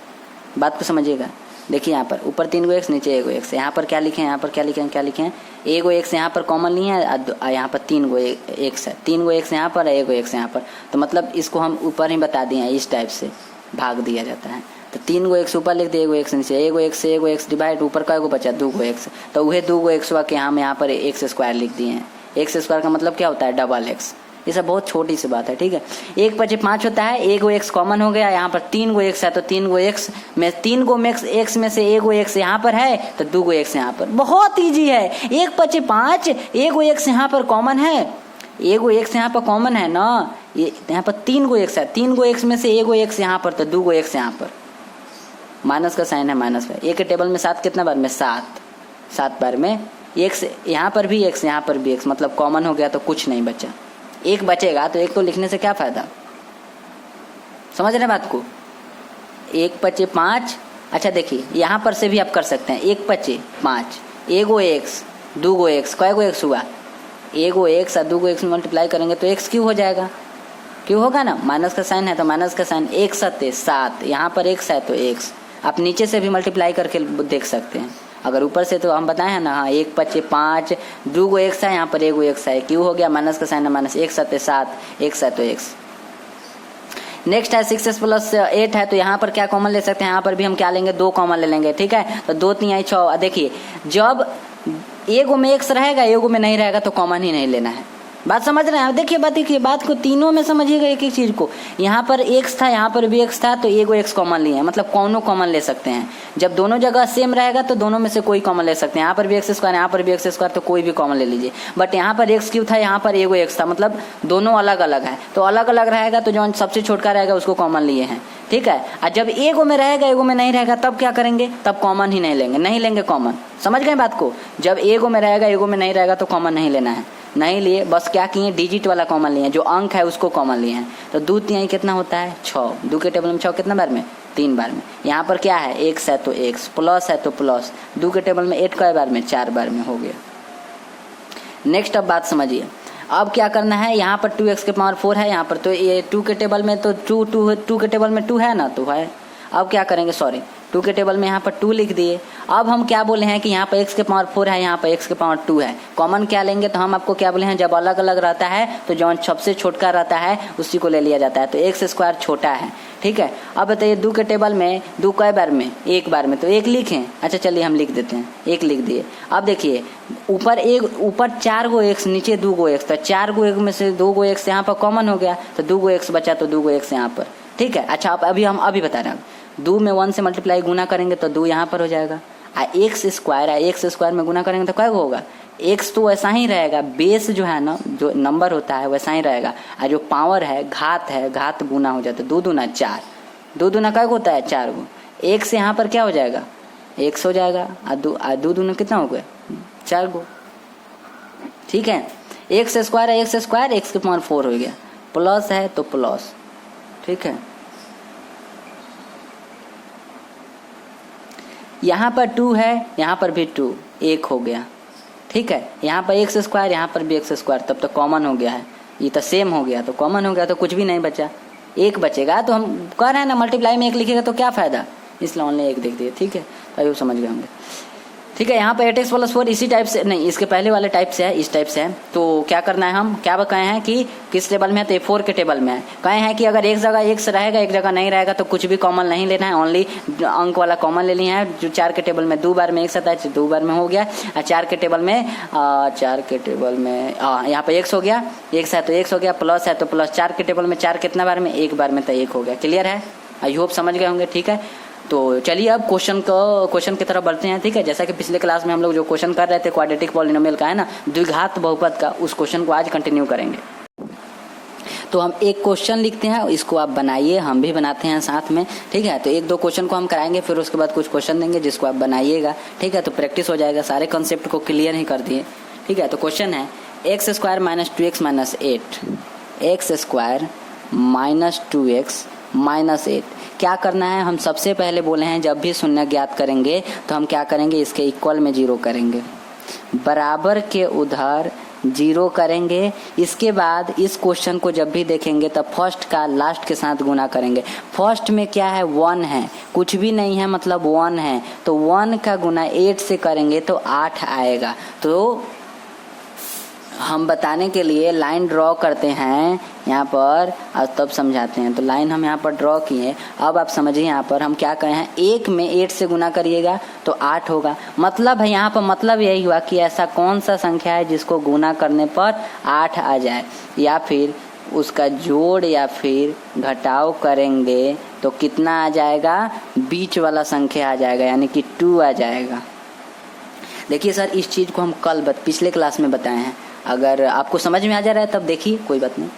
बात को समझिएगा। देखिए यहाँ पर ऊपर 3 गो एक्स, नीचे 1 गो एक्स। यहाँ पर क्या लिखे हैं, यहाँ पर क्या लिखे हैं, 1 गो एक्स यहाँ पर कॉमन लिए हैं, यहाँ पर 3 गो एक्स है, 3 गो एक्स यहाँ पर है, 1 गो एक्स यहाँ पर। तो मतलब इसको हम ऊपर ही बता दिए हैं, इस टाइप से भाग दिया जाता है। तो 3 गो एक्स ऊपर लिख दिए, 1 गो एक्स नीचे, 1 गो एक्स से 1 गो एक्स डिवाइड, ऊपर का को बचा 2 गो एक्स, तो वही 2 गो एक्स हुआ कि हम यहाँ पर एक्स स्क्वायर लिख दिए हैं। एक्स स्क्वायर का मतलब क्या होता है, डबल एक्स। ये सब बहुत छोटी सी बात है, ठीक है। 1 5 5 होता है, 1 गो एक्स कॉमन हो गया, यहाँ पर 3 गो एक्स है, तो 3 गो एक्स में 3 गो एक्स में से 1 गो एक्स यहाँ पर है, तो 2 गो एक्स यहाँ पर। बहुत ईजी है। 1 5 5, 1 गो एक्स यहाँ पर कॉमन है, 1 गो एक्स यहाँ पर कॉमन है ना, ये यहाँ पर 3 गो एक्स है, 3 गो एक्स में से 1 गो एक्स यहाँ पर, तो 2 गो एक्स यहाँ पर। माइनस का साइन है, माइनस का। 1 के टेबल में 7 कितना बार में, 7 बार में। एक्स यहाँ पर भी एक्स, यहाँ पर भी एक्स, मतलब कॉमन हो गया तो कुछ नहीं बचा, 1 बचेगा, तो 1 को लिखने से क्या फायदा, समझ रहे बात को। 1 5 5, अच्छा देखिए यहाँ पर से भी आप कर सकते हैं। 1 5 5, 1 गो एक्स, 2 गो एक्स, कै गो एक्स हुआ, 1 गो एक्स और 2 गो एक्स में मल्टीप्लाई करेंगे तो एक्स क्यों हो जाएगा, क्यों होगा ना, माइनस का साइन है तो माइनस का साइन। 1 7 7, यहाँ पर एक्स है तो एक्स। आप नीचे से भी मल्टीप्लाई करके देख सकते हैं, अगर ऊपर से तो हम बताए हैं ना, हाँ 1 5 5, 2 गो एक्स है, यहाँ पर 1 गो एक्स है, क्यों हो गया, माइनस का साइन है, माइनस। 1 7 7, एक्स है तो एक्स। नेक्स्ट है 6x + 8 है, तो यहाँ पर क्या कॉमन ले सकते हैं, यहाँ पर भी हम क्या लेंगे, 2 कॉमन ले लेंगे, ठीक है। तो 2 3 6। देखिए जब 1 गो में एक्स रहेगा, 1 गो में नहीं रहेगा तो कॉमन ही नहीं लेना है। बात समझ रहे हैं? देखिए बात को तीनों में समझिएगा एक एक चीज को। यहाँ पर एक्स था, यहाँ पर भी एक्स था, तो एगो एक्स कॉमन लिए हैं, मतलब कौनों कॉमन ले सकते हैं। जब दोनों जगह सेम रहेगा तो दोनों में से कोई कॉमन ले सकते हैं। यहाँ पर भी एक्स स्क्वायर, यहाँ पर भी एक्स स्क्वायर, तो कोई भी कॉमन ले लीजिए। बट यहाँ पर एक्स क्यों था, यहाँ पर एगो एक्स था, मतलब दोनों अलग अलग है, तो अलग अलग रहेगा तो जो सबसे छोटका रहेगा उसको कॉमन लिए हैं, ठीक है। और जब एगो में रहेगा एगो में नहीं रहेगा तब क्या करेंगे, तब कॉमन ही नहीं लेंगे कॉमन। समझ गए बात को? जब एगो में रहेगा एगो में नहीं रहेगा तो कॉमन नहीं लेना है, नहीं लिए, बस क्या किए, डिजिट वाला कॉमन लिए हैं, जो अंक है उसको कॉमन लिए हैं। तो 2 3 कितना होता है 6, 2 के टेबल में 6 कितना बार में, 3 बार में। यहाँ पर क्या है, एक्स है तो एक्स, प्लस है तो प्लस, 2 के टेबल में 8 कई बार में, 4 बार में हो गया। नेक्स्ट अब बात समझिए, अब क्या करना है, यहाँ पर 2x के पावर 4 है, यहाँ पर तो ये 2 के टेबल में तो 2 के टेबल में 2 है ना, तो है। अब क्या करेंगे, सॉरी 2 के टेबल में यहाँ पर 2 लिख दिए। अब हम क्या बोले हैं कि यहाँ पर x के पावर 4 है, यहाँ पर x के पावर 2 है, कॉमन क्या लेंगे, तो हम आपको क्या बोले हैं, जब अलग अलग रहता है तो जो सबसे छोटा रहता है उसी को ले लिया जाता है, तो x स्क्वायर छोटा है, ठीक है। अब बताइए 2 के टेबल में 2 कई बार में, 1 बार में, तो 1 लिखें। अच्छा चलिए हम लिख देते हैं, 1 लिख दिए। अब देखिए ऊपर 4 गो x, नीचे 2 गो x, तो 4 गो x में से 2 गो x यहाँ पर कॉमन हो गया, तो 2 गो x बचा, तो 2 गो x यहाँ पर, ठीक है। अच्छा अब हम अभी बता रहे हैं, 2 में 1 से मल्टीप्लाई गुना करेंगे तो 2 यहाँ पर हो जाएगा, एक्स स्क्वायर में गुना करेंगे तो क्या होगा, एक्स तो वैसा ही रहेगा, बेस जो है ना, जो नंबर होता है वैसा ही रहेगा, और जो पावर है, घात गुना हो जाता है, 2 दूना 4, 2 दूना क्या होता है 4 गो, एक से यहाँ पर क्या हो जाएगा, एक्स हो जाएगा, और 2 दूना कितना हो गया 4 गो, ठीक है। एक्स स्क्वायर है, एक्स के पावर 4 हो गया, प्लस है तो प्लस, ठीक है। यहाँ पर 2 है, यहाँ पर भी 2, 1 हो गया, ठीक है। यहाँ पर एक्स स्क्वायर, यहाँ पर भी एक्स स्क्वायर, तब तो कॉमन हो गया है, ये तो सेम हो गया, तो कॉमन हो गया, तो कुछ भी नहीं बचा, 1 बचेगा। तो हम कह रहे हैं ना मल्टीप्लाई में 1 लिखेगा तो क्या फ़ायदा, इसलिए ऑनली 1 देख दिए, ठीक है। तो समझ गए होंगे, ठीक है। यहाँ पर 8x + 4 इसी टाइप से नहीं, इसके पहले वाले टाइप से है, इस टाइप से है। तो क्या करना है, हम क्या कहे हैं कि किस टेबल में है, तो 4 के टेबल में है। कहे हैं कि अगर एक जगह x रहेगा एक जगह नहीं रहेगा तो कुछ भी कॉमन नहीं लेना है, ओनली अंक वाला कॉमन ले लिया है। जो 4 के टेबल में 2 बार में x आता है, 2 बार में हो गया, और 4 के टेबल में यहाँ पर x हो गया, x है तो x हो गया, प्लस है तो प्लस, 4 के टेबल में 4 कितना बार में, 1 बार में, तो 1 हो गया। क्लियर है, आई होप समझ गए होंगे, ठीक है। तो चलिए अब क्वेश्चन की तरफ बढ़ते हैं, ठीक है। जैसा कि पिछले क्लास में हम लोग जो क्वेश्चन कर रहे थे क्वाड्रेटिक पॉलिनोमियल का है ना, द्विघात बहुपद का, उस क्वेश्चन को आज कंटिन्यू करेंगे। तो हम एक क्वेश्चन लिखते हैं, इसको आप बनाइए, हम भी बनाते हैं साथ में, ठीक है। तो 1-2 क्वेश्चन को हम कराएंगे, फिर उसके बाद कुछ क्वेश्चन देंगे जिसको आप बनाइएगा, ठीक है। तो प्रैक्टिस हो जाएगा, सारे कंसेप्ट को क्लियर ही कर दिए, ठीक है। तो क्वेश्चन है x² - 2x - 8, x² - 2x - 8। क्या करना है, हम सबसे पहले बोले हैं जब भी शून्य ज्ञात करेंगे तो हम क्या करेंगे, इसके इक्वल में 0 करेंगे, बराबर के उधर 0 करेंगे। इसके बाद इस क्वेश्चन को जब भी देखेंगे तब फर्स्ट का लास्ट के साथ गुना करेंगे। फर्स्ट में क्या है, 1 है, कुछ भी नहीं है मतलब 1 है, तो 1 का गुना 8 से करेंगे तो 8 आएगा। तो हम बताने के लिए लाइन ड्रॉ करते हैं यहाँ पर और तब समझाते हैं। तो लाइन हम यहाँ पर ड्रॉ किए, अब आप समझिए यहाँ पर हम क्या कहे हैं, 1 में 8 से गुना करिएगा तो 8 होगा। मतलब है यहाँ पर, मतलब यही हुआ कि ऐसा कौन सा संख्या है जिसको गुना करने पर 8 आ जाए, या फिर उसका जोड़ या फिर घटाव करेंगे तो कितना आ जाएगा, बीच वाला संख्या आ जाएगा, यानी कि 2 आ जाएगा। देखिए सर, इस चीज़ को हम कल पिछले क्लास में बताए हैं, अगर आपको समझ में आ जा रहा है तब देखिए, कोई बात नहीं,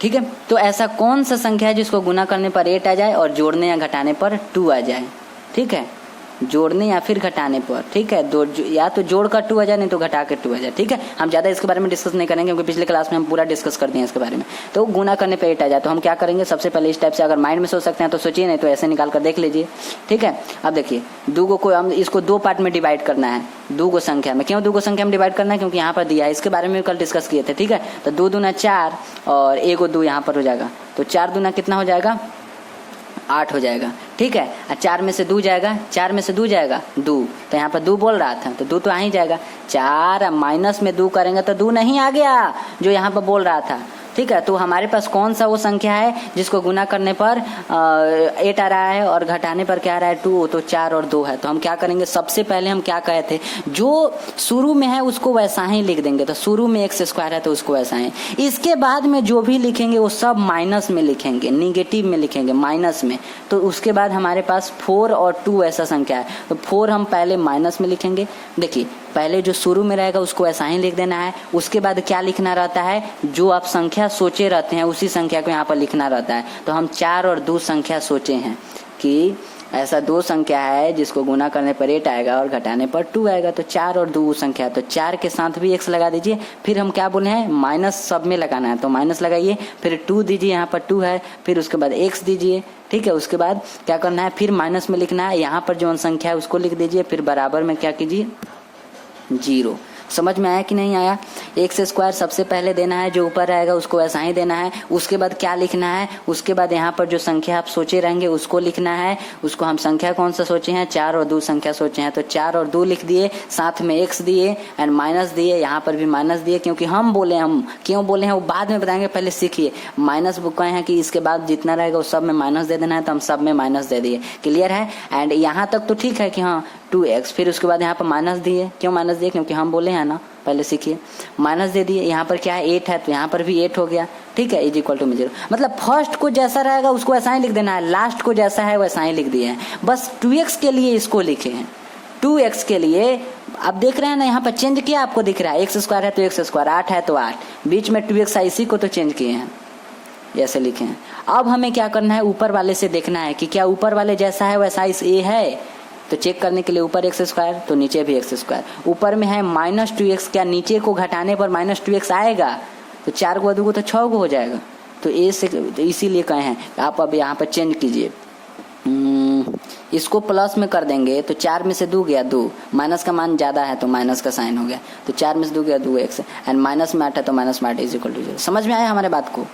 ठीक है। तो ऐसा कौन सा संख्या है जिसको गुना करने पर 8 आ जाए और जोड़ने या घटाने पर 2 आ जाए, ठीक है। जोड़ने या फिर घटाने पर, ठीक है, या तो जोड़ कर 2 आ जाए, नहीं तो घटा कर 2 आ जाए, ठीक है। हम ज़्यादा इसके बारे में डिस्कस नहीं करेंगे क्योंकि पिछले क्लास में हम पूरा डिस्कस कर दिए हैं इसके बारे में। तो गुना करने पे 8 आ जाए तो हम क्या करेंगे, सबसे पहले इस टाइप से, अगर माइंड में सोच सकते हैं तो सोचिए, नहीं तो ऐसे निकाल कर देख लीजिए, ठीक है। अब देखिए 2 को हम इसको 2 पार्ट में डिवाइड करना है, 2 को संख्या में। क्यों 2 को संख्या में डिवाइड करना है, क्योंकि यहाँ पर दिया है, इसके बारे में कल डिस्कस किए थे, ठीक है। तो 2 दूना 4 और 1 2 यहाँ पर हो जाएगा, तो 4 दूना कितना हो जाएगा, 8 हो जाएगा, ठीक है। 4 में से 2 जाएगा, 4 में से 2 जाएगा 2, तो यहाँ पर 2 बोल रहा था तो 2 तो आ ही जाएगा। 4 माइनस में 2 करेंगे तो 2 नहीं आ गया जो यहाँ पर बोल रहा था, ठीक है। तो हमारे पास कौन सा वो संख्या है जिसको गुना करने पर 8 आ रहा है और घटाने पर क्या आ रहा है 2, तो 4 और 2 है। तो हम क्या करेंगे, सबसे पहले हम क्या कहे थे, जो शुरू में है उसको वैसा ही लिख देंगे। तो शुरू में x स्क्वायर है तो उसको वैसा ही, इसके बाद में जो भी लिखेंगे वो सब माइनस में लिखेंगे, निगेटिव में लिखेंगे, माइनस में। तो उसके बाद हमारे पास 4 और 2 ऐसा संख्या है, तो 4 हम पहले माइनस में लिखेंगे। देखिए पहले जो शुरू में रहेगा उसको ऐसा ही लिख देना है, उसके बाद क्या लिखना रहता है, जो आप संख्या सोचे रहते हैं उसी संख्या को यहाँ पर लिखना रहता है। तो हम 4 और 2 संख्या सोचे हैं कि ऐसा 2 संख्या है जिसको गुना करने पर 8 आएगा और घटाने पर 2 आएगा। तो 4 और 2 संख्या, तो 4 के साथ भी x लगा दीजिए। फिर हम क्या बोले हैं, माइनस सब में लगाना है, तो माइनस लगाइए, फिर 2 दीजिए, यहाँ पर 2 है, फिर उसके बाद x दीजिए, ठीक है। उसके बाद क्या करना है, फिर माइनस में लिखना है, यहाँ पर जो संख्या है उसको लिख दीजिए, फिर बराबर में क्या कीजिए 0। समझ में आया कि नहीं आया। एक्स स्क्वायर सबसे पहले देना है, जो ऊपर आएगा उसको ऐसा ही देना है। उसके बाद क्या लिखना है, उसके बाद यहाँ पर जो संख्या आप सोचे रहेंगे उसको लिखना है। उसको हम संख्या कौन सा सोचे हैं, 4 और 2 संख्या सोचे हैं, तो 4 और 2 लिख दिए, साथ में x दिए एंड माइनस दिए, यहाँ पर भी माइनस दिए, क्योंकि हम बोले, हम क्यों बोले हैं वो बाद में बताएंगे, पहले सीखिए। माइनस कहे हैं कि इसके बाद जितना रहेगा वो सब में माइनस दे देना है, तो हम सब में माइनस दे दिए। क्लियर है। एंड यहाँ तक तो ठीक है कि हाँ 2x, फिर उसके बाद यहाँ पर माइनस दिए, क्यों माइनस दिए, क्योंकि हम बोले हैं ना, पहले सीखिए। माइनस दे दिए, यहाँ पर क्या है 8 है, तो यहाँ पर भी 8 हो गया, ठीक है, इज इक्वल टू में 0। मतलब फर्स्ट को जैसा रहेगा उसको ऐसा ही लिख देना है, लास्ट को जैसा है वैसा ही लिख दिए हैं। बस 2x के लिए इसको लिखे हैं, 2x के लिए आप देख रहे हैं ना, यहाँ पर चेंज किया, आपको दिख रहा है एक्स स्क्वायर है तो एक्स स्क्वायर, 8 है तो 8, बीच में 2x है, इसी को तो चेंज किए हैं, ऐसे लिखे हैं। अब हमें क्या करना है, ऊपर वाले से देखना है कि क्या ऊपर वाले जैसा है वैसा इस a है। तो चेक करने के लिए ऊपर एक्स स्क्वायर तो नीचे भी एक्स स्क्वायर, ऊपर में है -2x, क्या नीचे को घटाने पर -2x आएगा, तो 4 को 2 को तो 6 को हो जाएगा। तो ए से, तो इसीलिए कहे हैं आप अब यहाँ पर चेंज कीजिए, इसको प्लस में कर देंगे तो 4 में से 2 गया 2, माइनस का मान ज्यादा है तो माइनस का साइन हो गया, तो 4 में से 2 गया 2x एंड माइनस में 8 है तो माइनस में 8 इज इक्वल टू 0। समझ में आया हमारे बात को।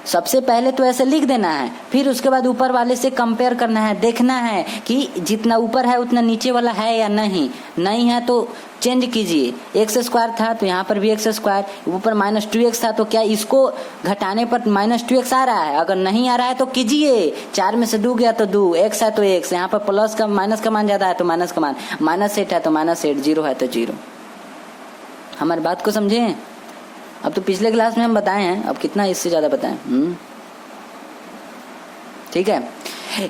सबसे पहले तो ऐसे लिख देना है, फिर उसके बाद ऊपर वाले से कंपेयर करना है, देखना है कि जितना ऊपर है उतना नीचे वाला है या नहीं, नहीं है तो चेंज कीजिए। एक्स स्क्वायर था तो यहाँ पर भी एक्स स्क्वायर, ऊपर -2x था तो क्या इसको घटाने पर -2x आ रहा है, अगर नहीं आ रहा है तो कीजिए, 4 में से 2 गया तो 2, x है तो x, यहाँ पर प्लस का माइनस का मान ज्यादा है तो माइनस का मान, -8 है तो -8, 0 है तो 0। हमारी बात को समझे। अब तो पिछले क्लास में हम बताए हैं, अब कितना इससे ज्यादा बताएं। ठीक है,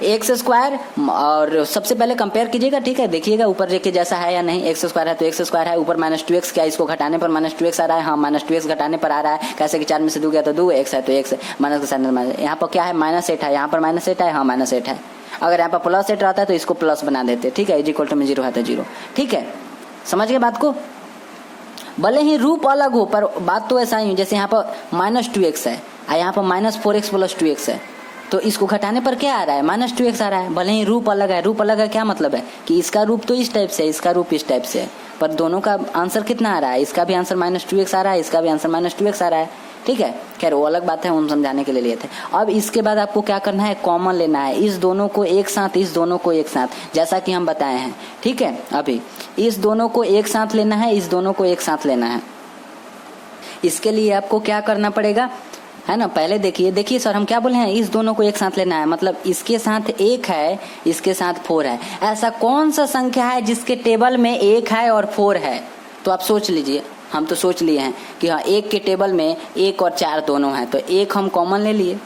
एक्स स्क्वायर और सबसे पहले कंपेयर कीजिएगा, ठीक है, देखिएगा ऊपर देखिए जैसा है या नहीं। एक्स स्क्वायर है तो एक्स स्क्वायर है, ऊपर -2x, क्या इसको घटाने पर -2x आ रहा है, हाँ -2x घटाने पर आ रहा है, कैसे कि 4 में से 2 गया तो 2, x है तो x, माइनस का साइन, यहाँ पर क्या है -8 है, यहाँ पर -8 है, हाँ -8 है। अगर यहाँ पर +8 रहता है तो इसको प्लस बना देते, ठीक है, इज इक्वल टू में 0 है तो 0। ठीक है, समझ गए बात को। भले ही रूप अलग हो पर बात तो ऐसा ही, जैसे यहाँ पर -2x है और यहाँ पर -4x + 2x है, तो इसको घटाने पर क्या आ रहा है, -2x आ रहा है। भले ही रूप अलग है, रूप अलग है क्या मतलब है कि इसका रूप तो इस टाइप से है, इसका रूप इस टाइप से है, पर दोनों का आंसर कितना आ रहा है, इसका भी आंसर -2x आ रहा है, इसका भी आंसर -2x आ रहा है। ठीक है, खैर वो अलग बात है, हम समझाने के लिए लिए थे। अब इसके बाद आपको क्या करना है, कॉमन लेना है, इस दोनों को एक साथ, इस दोनों को एक साथ, जैसा कि हम बताए हैं। ठीक है, अभी इस दोनों को एक साथ लेना है, इस दोनों को एक साथ लेना है। इसके लिए आपको क्या करना पड़ेगा, है ना, पहले देखिए सर हम क्या बोले हैं, इस दोनों को एक साथ लेना है, मतलब इसके साथ 1 है, इसके साथ 4 है। ऐसा कौन सा संख्या है जिसके टेबल में 1 है और 4 है, तो आप सोच लीजिए। हम तो सोच लिए हैं कि हाँ 1 के टेबल में 1 और 4 दोनों हैं, तो 1 हम कॉमन ले लिए।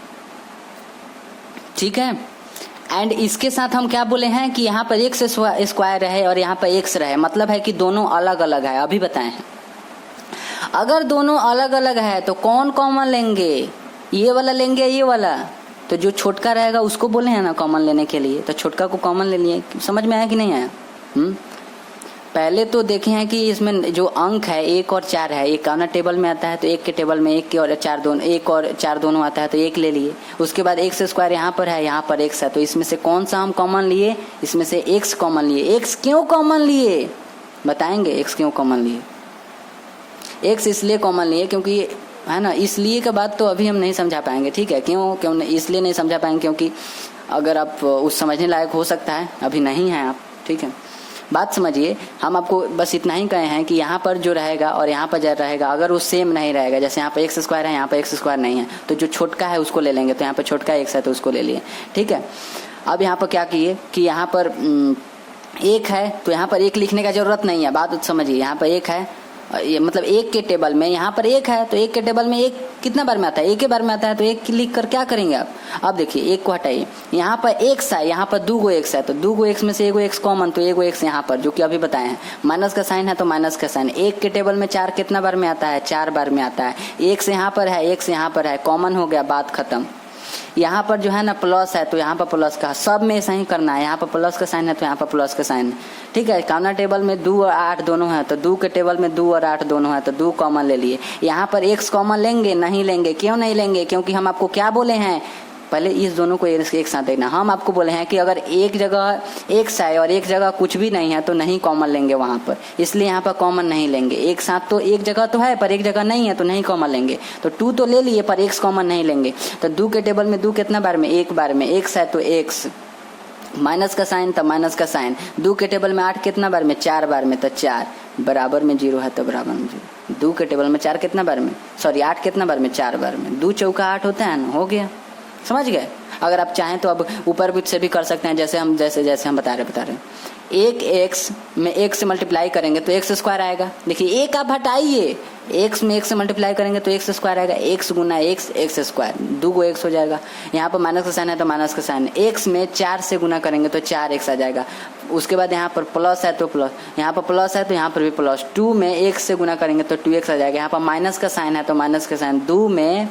ठीक है, एंड इसके साथ हम क्या बोले हैं कि यहाँ पर x स्क्वायर रहे और यहाँ पर x रहे, मतलब है कि दोनों अलग अलग है। अभी बताए हैं, अगर दोनों अलग अलग है तो कौन कॉमन लेंगे, ये वाला लेंगे, ये वाला, तो जो छोटका रहेगा उसको बोले हैं ना कॉमन लेने के लिए, तो छोटका को कॉमन ले लिए। समझ में आया कि नहीं आया। पहले तो देखे हैं कि इसमें जो अंक है 1 और 4 है, एक कॉर्नर टेबल में आता है, तो 1 के टेबल में 1 के और 4 दोनों, 1 और 4 दोनों आता है, तो 1 ले लिए। उसके बाद x स्क्वायर यहाँ पर है, यहाँ पर x है, तो इसमें से कौन सा हम कॉमन लिए, इसमें से x कॉमन लिए। x क्यों कॉमन लिए बताएंगे, x क्यों कॉमन लिए। x इसलिए कॉमन लिए क्योंकि, है ना, इसलिए का बात तो अभी हम नहीं समझा पाएंगे। ठीक है, क्यों इसलिए नहीं समझा पाएंगे, क्योंकि अगर आप उस समझने लायक हो सकता है, अभी नहीं है आप। ठीक है, बात समझिए, हम आपको बस इतना ही कहे हैं कि यहाँ पर जो रहेगा और यहाँ पर जो रहेगा अगर वो सेम नहीं रहेगा, जैसे यहाँ पर एक्स स्क्वायर है, यहाँ पर एक्स स्क्वायर नहीं है, तो जो छोटका है उसको ले लेंगे। तो यहाँ पर छोटका एक्स है तो उसको ले लिए, ठीक है। अब यहाँ पर क्या किए कि यहाँ पर एक है तो यहाँ पर एक लिखने का जरूरत नहीं है, बात समझिए। यहाँ पर एक है, ये मतलब एक के टेबल में यहाँ पर एक है तो एक के टेबल में एक कितना बार में आता है, एक ही बार में आता है। तो एक लिख कर क्या करेंगे आप, अब देखिए एक को हटाइए, यहाँ पर एक्स है, यहाँ पर 2 एक्स है, तो 2 एक्स में से 1 एक्स कॉमन, तो 1 एक्स यहाँ पर जो कि अभी बताए हैं। माइनस का साइन है तो माइनस का साइन, एक के टेबल में 4 कितना बार में आता है, 4 बार में आता है। एक्स यहाँ पर है, एक्स यहाँ पर है, कॉमन हो गया, बात खत्म। यहाँ पर जो है ना प्लस है तो यहाँ पर प्लस का, सब में ऐसा ही करना है। यहाँ पर प्लस का साइन है तो यहाँ पर प्लस का साइन है, ठीक है। कॉमन टेबल में 2 और 8 दोनों है, तो 2 के टेबल में 2 और 8 दोनों है, तो 2 कॉमन ले लिए। यहाँ पर x कॉमन लेंगे, नहीं लेंगे। क्यों नहीं लेंगे, क्योंकि हम आपको क्या बोले हैं, पहले इस दोनों को एक साथ देखना। हम आपको बोले हैं कि अगर एक जगह x है और एक जगह कुछ भी नहीं है तो नहीं कॉमन लेंगे वहाँ पर, इसलिए यहाँ पर कॉमन नहीं लेंगे। एक साथ तो एक जगह तो है पर एक जगह नहीं है तो नहीं कॉमन लेंगे। तो 2 तो ले लिए पर x कॉमन नहीं लेंगे। तो 2 के टेबल में 2 कितना बार में, एक बार में, x है तो x, माइनस का साइन तो माइनस का साइन। 2 के टेबल में 8 कितना बार में, 4 बार में, तो 4 बराबर में 0 है तो बराबर में 0। 2 के टेबल में 4 कितना बार में, सॉरी 8 कितना बार में, 4 बार में। 2 चौका 8 होता है ना, हो गया, समझ गए। अगर आप चाहें तो अब ऊपर से भी कर सकते हैं, जैसे हम बता रहे हैं। एक एक्स में एक से मल्टीप्लाई करेंगे तो एक्स स्क्वायर आएगा। देखिए एक आप हटाइए, एक्स में एक से मल्टीप्लाई करेंगे तो एक्स स्क्वायर आएगा। एक्स गुना एक्स, एक्स स्क्वायर, 2 एक्स हो जाएगा। यहाँ पर माइनस का साइन है तो माइनस का साइन, एक्स में 4 से गुना करेंगे तो 4 एक्स आ जाएगा। उसके बाद यहाँ पर प्लस है तो प्लस, यहाँ पर प्लस है तो यहाँ पर भी प्लस। 2 में एक से गुना करेंगे तो 2 एक्स आ जाएगा। यहाँ पर माइनस का साइन है तो माइनस का साइन, 2 में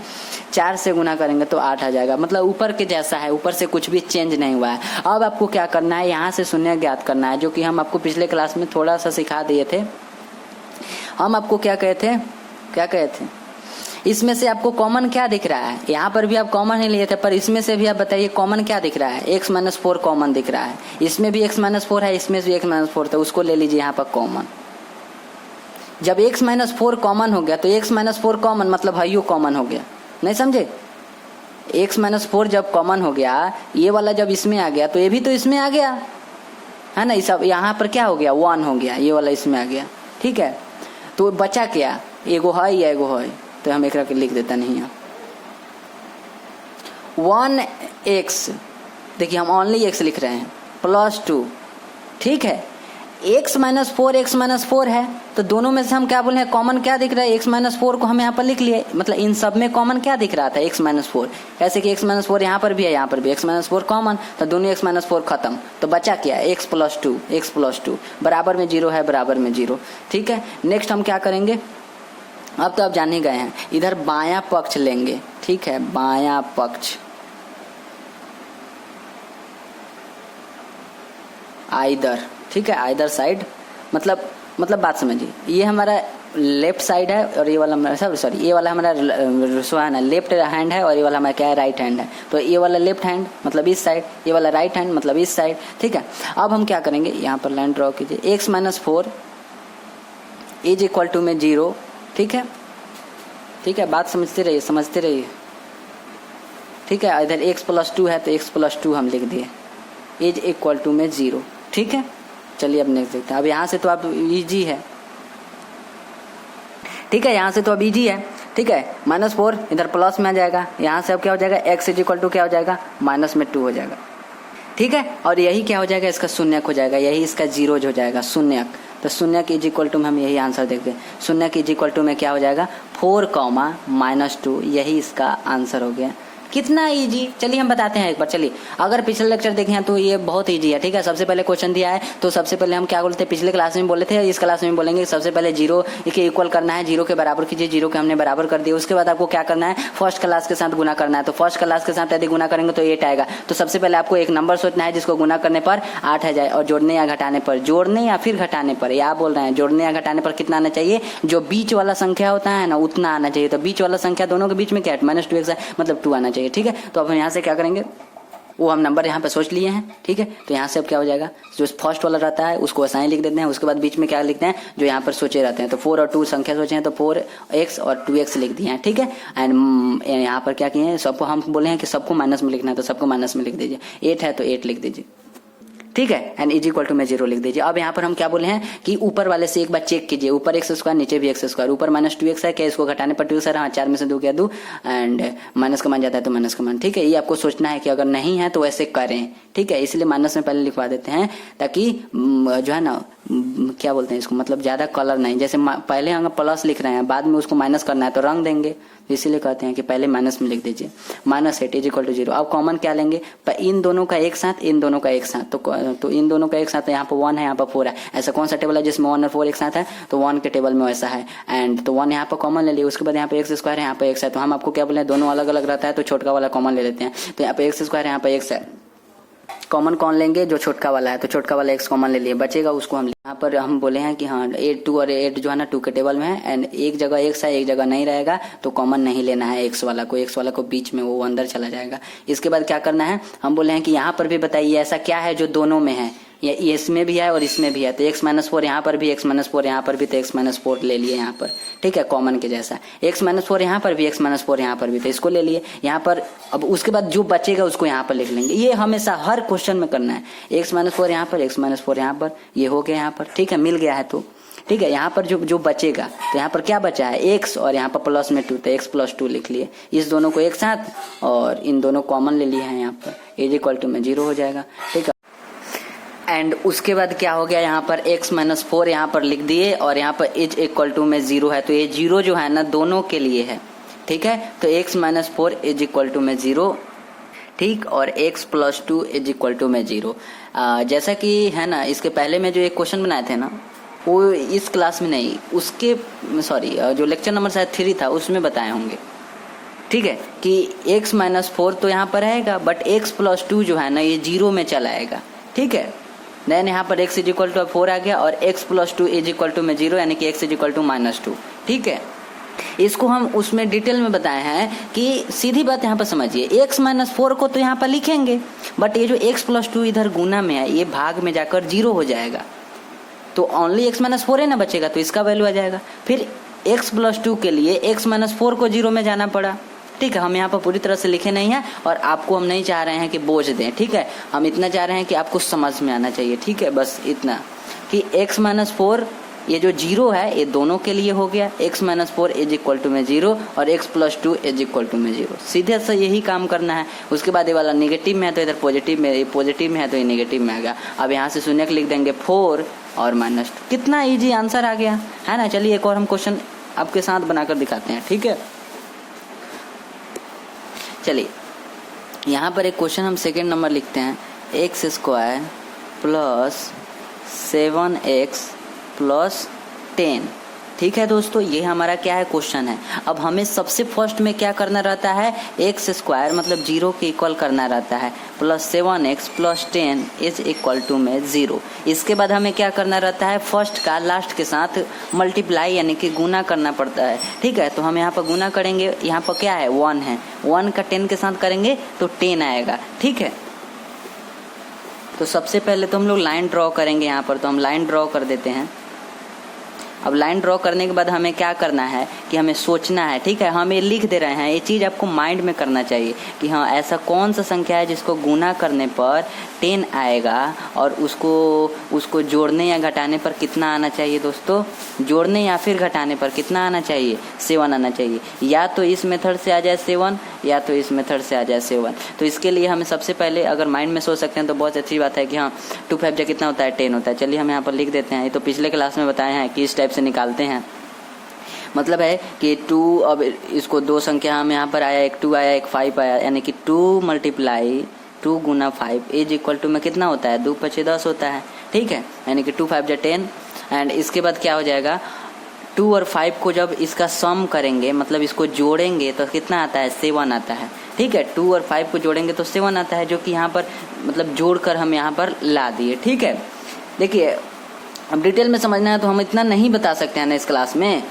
4 से गुना करेंगे तो 8 आ जाएगा। मतलब ऊपर के जैसा है, ऊपर से कुछ भी चेंज नहीं हुआ है। अब आपको क्या करना है, यहाँ से शून्य ज्ञात करना है, जो कि हम आपको पिछले क्लास में थोड़ा सा सिखा दिए थे। हम आपको क्या कहे थे, इसमें से आपको कॉमन क्या दिख रहा है। यहाँ पर भी आप कॉमन ही लिए थे, पर इसमें से भी आप बताइए कॉमन क्या दिख रहा है। x-4 कॉमन दिख रहा है, इसमें भी x-4 है, इसमें भी x-4 था, उसको ले लीजिए यहाँ पर कॉमन। जब x-4 कॉमन हो गया तो x-4 कॉमन मतलब हाइयो कॉमन हो गया, नहीं समझे। x-4 जब कॉमन हो गया, ये वाला जब इसमें आ गया तो ये भी तो इसमें आ गया, है ना। सब यहाँ पर क्या हो गया, 1 हो गया, ये वाला इसमें आ गया, ठीक है। तो बचा क्या, एगो है या एगो है, तो हम एक लिख देता नहीं है 1x, देखिए हम ओनली x लिख रहे हैं, +2, ठीक है। x-4 है तो दोनों में से हम क्या बोले हैं, कॉमन क्या दिख रहा है, x-4 को हम यहाँ पर लिख लिए। मतलब इन सब में कॉमन क्या दिख रहा था, x-4, ऐसे कि x-4 यहाँ पर भी है, यहाँ पर भी x-4 कॉमन, तो दोनों x-4 खत्म। तो बचा क्या, x+2 बराबर में 0 है, बराबर में 0, ठीक है। नेक्स्ट हम क्या करेंगे, अब तो आप जान ही गए हैं, इधर बायां पक्ष लेंगे, ठीक है। बायां पक्ष आइदर, ठीक है, आइदर साइड, मतलब बात समझिए। ये हमारा लेफ्ट साइड है और ये वाला हमारा, सॉरी ये वाला हमारा लेफ्ट हैंड है और ये वाला हमारा क्या है, राइट हैंड है। तो ये वाला लेफ्ट हैंड मतलब इस साइड, ये वाला राइट हैंड मतलब इस साइड, ठीक है। अब हम क्या करेंगे, यहाँ पर लाइन ड्रॉ कीजिए, x-4 इज इक्वल टू में 0, ठीक है, ठीक है। बात समझते रहिए, ठीक है। इधर x+2 है तो x+2 हम लिख दिए, इज इक्वल टू में 0, ठीक है। चलिए अब नेक्स्ट देखते हैं। अब यहाँ से तो आप इजी है, ठीक है, यहाँ से तो अब इजी है, ठीक है। -4 इधर प्लस में आ जाएगा, यहाँ से अब क्या हो जाएगा, x इज इक्वल टू क्या हो जाएगा, -2 हो जाएगा, ठीक है। और यही क्या हो जाएगा, इसका शून्यक हो जाएगा, यही इसका 0 हो जाएगा, शून्यक। तो शून्यक इज इक्वल टू में हम यही आंसर देखते हैं, शून्यक इज इक्वल टू में क्या हो जाएगा, 4, -2, यही इसका आंसर हो गया। कितना इजी, चलिए हम बताते हैं एक बार। चलिए अगर पिछले लेक्चर देखें हैं तो ये बहुत इजी है, ठीक है। सबसे पहले क्वेश्चन दिया है तो सबसे पहले हम क्या बोलते हैं, पिछले क्लास में बोले थे, इस क्लास में बोलेंगे सबसे पहले 0 के इक्वल करना है, 0 के बराबर कीजिए, 0 के हमने बराबर कर दिया। उसके बाद आपको क्या करना है, फर्स्ट क्लास के साथ गुना करना है। तो फर्स्ट क्लास के साथ यदि गुना करेंगे तो 8 आएगा। तो सबसे पहले आपको एक नंबर सोचना है जिसको गुना करने पर 8 आ जाए, और जोड़ने या घटाने पर, जोड़ने या फिर घटाने पर, या बोल रहे हैं जोड़ने या घटाने पर कितना आना चाहिए, जो बीच वाला संख्या होता है ना उतना आना चाहिए। तो बीच वाला संख्या दोनों के बीच में क्या है, -2x है, मतलब 2 आना चाहिए, ठीक है। तो अब यहाँ से क्या करेंगे, वो हम नंबर यहाँ पे सोच लिए हैं, ठीक है। तो यहाँ से अब क्या हो जाएगा, जो फर्स्ट वाला रहता है उसको असाइन लिख देते हैं, उसके बाद बीच में क्या लिखते हैं, जो यहाँ पर सोचे रहते हैं। तो 4 और 2 संख्या सोचे हैं तो 4x और 2x लिख दिए हैं, ठीक है। एंड यहाँ पर क्या किए हैं, सबको हम बोले हैं कि सबको माइनस में लिखना है तो सबको माइनस में लिख दीजिए। 8 है तो 8 लिख दीजिए, ठीक है, एंड इज इक्वल टू में 0 लिख दीजिए। अब यहाँ पर हम क्या बोले हैं कि ऊपर वाले से एक बार चेक कीजिए, ऊपर एक्स स्क्वायर नीचे भी एक्स स्क्वायर, ऊपर -2x है, क्या इसको घटाने पर 2 सर, हाँ 4 में से 2 क्या 2, एंड माइनस का मान जाता है तो माइनस का मान। ठीक है, ये आपको सोचना है कि अगर नहीं है तो ऐसे करें। ठीक है, इसलिए माइनस में पहले लिखवा देते हैं ताकि जो है ना क्या बोलते हैं इसको, मतलब ज्यादा कलर नहीं, जैसे पहले हम प्लस लिख रहे हैं बाद में उसको माइनस करना है तो रंग देंगे, इसीलिए कहते हैं कि पहले माइनस में लिख दीजिए। -8 इज इक्वल टू 0। अब कॉमन क्या लेंगे, इन दोनों का एक साथ, इन दोनों का एक साथ, तो इन दोनों का एक साथ, यहाँ पर 1 है यहाँ पर 4 है। ऐसा कौन सा टेबल है जिसमें 1 और 4 एक साथ है, तो 1 के टेबल में वैसा है। एंड तो 1 यहाँ पर कॉमन ले लिया, उसके बाद यहाँ पे एक्स स्क्वायर है, यहाँ पे एक्स है, तो हम आपको क्या बोले दोनों अलग अलग रहता है तो छोटका वाला कॉमन ले लेते हैं। तो यहाँ पे एक्स स्क्वायर है, यहाँ पे एक्स है, कॉमन कौन लेंगे, जो छोटका वाला है, तो छोटका वाला एक्स कॉमन ले लिए, बचेगा उसको हम यहाँ पर हम बोले हैं कि हाँ 8 2 और 8 जो है ना 2 के टेबल में है, एंड एक जगह एक्स है एक जगह नहीं रहेगा तो कॉमन नहीं लेना है एक्स वाला को बीच में, वो अंदर चला जाएगा। इसके बाद क्या करना है, हम बोले हैं कि यहाँ पर भी बताइए ऐसा क्या है जो दोनों में है, या इसमें भी है और इसमें भी है, तो x-4 यहाँ पर भी, x-4 यहाँ पर भी, तो x-4 ले लिए यहाँ पर। ठीक है, कॉमन के जैसा x-4 यहाँ पर भी, x-4 यहाँ पर भी, तो इसको ले लिए यहाँ पर। अब उसके बाद जो बचेगा उसको यहाँ पर लिख लेंगे, ये हमेशा हर क्वेश्चन में करना है। x-4 यहाँ पर, x-4 यहाँ पर, ये हो गया यहाँ पर। ठीक है, मिल गया है तो ठीक है, यहाँ पर जो बचेगा तो यहाँ पर क्या बचा है x और यहाँ पर प्लस में 2, तो x+2 लिख लिए, इस दोनों को एक साथ और इन दोनों कॉमन ले लिए हैं यहाँ पर, इज इक्वल टू में 0 हो जाएगा। ठीक है, एंड उसके बाद क्या हो गया, यहाँ पर x-4 यहाँ पर लिख दिए और यहाँ पर इज इक्वल टू में 0 है, तो ये 0 जो है ना दोनों के लिए है। ठीक है, तो x-4 इज इक्वल टू में 0, ठीक, और x+2 इज इक्वल टू में 0। जैसा कि है ना इसके पहले में जो एक क्वेश्चन बनाए थे ना, वो इस क्लास में नहीं, उसके सॉरी जो लेक्चर नंबर शायद 3 था उसमें बताए होंगे। ठीक है, कि x-4 तो यहाँ पर रहेगा, बट x+2 जो है ना ये 0 में चला आएगा। ठीक है, देन यहाँ पर x इज इक्वल टू 4 आ गया और x+2 इज इक्वल टू में 0, यानी कि x इज इक्वल टू -2। ठीक है, इसको हम उसमें डिटेल में बताए हैं कि सीधी बात यहाँ पर समझिए, x-4 को तो यहाँ पर लिखेंगे, बट ये जो x+2 इधर गुना में है ये भाग में जाकर 0 हो जाएगा, तो ओनली x-4 है ना बचेगा, तो इसका वैल्यू आ जाएगा। फिर x+2 के लिए x-4 को 0 में जाना पड़ा। ठीक है, हम यहाँ पर पूरी तरह से लिखे नहीं हैं और आपको हम नहीं चाह रहे हैं कि बोझ दें। ठीक है, हम इतना चाह रहे हैं कि आपको समझ में आना चाहिए। ठीक है, बस इतना कि x-4 ये जो 0 है ये दोनों के लिए हो गया, x-4 इज इक्वल टू में 0 और x+2 इज इक्वल टू में 0, सीधे से यही काम करना है। उसके बाद ये वाला नेगेटिव में है तो इधर पॉजिटिव में, ये पॉजिटिव में है तो ये नेगेटिव में आ गया। अब यहाँ से शून्य लिख देंगे 4 और -2, कितना ईजी आंसर आ गया है ना। चलिए एक और हम क्वेश्चन आपके साथ बनाकर दिखाते हैं। ठीक है, चलिए यहाँ पर एक क्वेश्चन हम सेकेंड नंबर लिखते हैं, x² + 7x + 10। ठीक है दोस्तों, ये हमारा क्या है क्वेश्चन है। अब हमें सबसे फर्स्ट में क्या करना रहता है, x² मतलब 0 के इक्वल करना रहता है, +7x + 10 इज इक्वल टू में 0। इसके बाद हमें क्या करना रहता है, फर्स्ट का लास्ट के साथ मल्टीप्लाई यानी कि गुना करना पड़ता है। ठीक है, तो हम यहाँ पर गुना करेंगे, यहाँ पर क्या है 1 है, 1 का 10 के साथ करेंगे तो 10 आएगा। ठीक है, तो सबसे पहले तो हम लोग लाइन ड्रॉ करेंगे यहाँ पर, तो हम लाइन ड्रॉ कर देते हैं। अब लाइन ड्रॉ करने के बाद हमें क्या करना है कि हमें सोचना है। ठीक है, हम ये लिख दे रहे हैं, ये चीज़ आपको माइंड में करना चाहिए कि हाँ ऐसा कौन सा संख्या है जिसको गुना करने पर 10 आएगा और उसको जोड़ने या घटाने पर कितना आना चाहिए दोस्तों, जोड़ने या फिर घटाने पर कितना आना चाहिए, 7 आना चाहिए। या तो इस मेथड से आ जाए 7 या तो इस मेथड से आ जाए 7। तो इसके लिए हमें सबसे पहले अगर माइंड में सोच सकते हैं तो बहुत अच्छी बात है कि हाँ 2 5 जा कितना होता है 10 होता है। चलिए हम यहाँ पर लिख देते हैं, ये तो पिछले क्लास में बताए हैं कि इस टाइप से निकालते हैं। मतलब है कि 2, अब इसको 2 संख्या हम यहाँ पर आया, एक 2 आया एक 5 आया, यानी कि 2 × 2 गुना 5 इज इक्वल टू में कितना होता है, 2 × 5 = 10 होता है। ठीक है, यानी कि 2 5 जा 10। एंड इसके बाद क्या हो जाएगा, 2 और 5 को जब इसका सम करेंगे मतलब इसको जोड़ेंगे तो कितना आता है, 7 आता है। ठीक है, 2 और 5 को जोड़ेंगे तो 7 आता है, जो कि यहाँ पर मतलब जोड़कर हम यहाँ पर ला दिए। ठीक है, देखिए अब डिटेल में समझना है तो हम इतना नहीं बता सकते हैं ना इस क्लास में।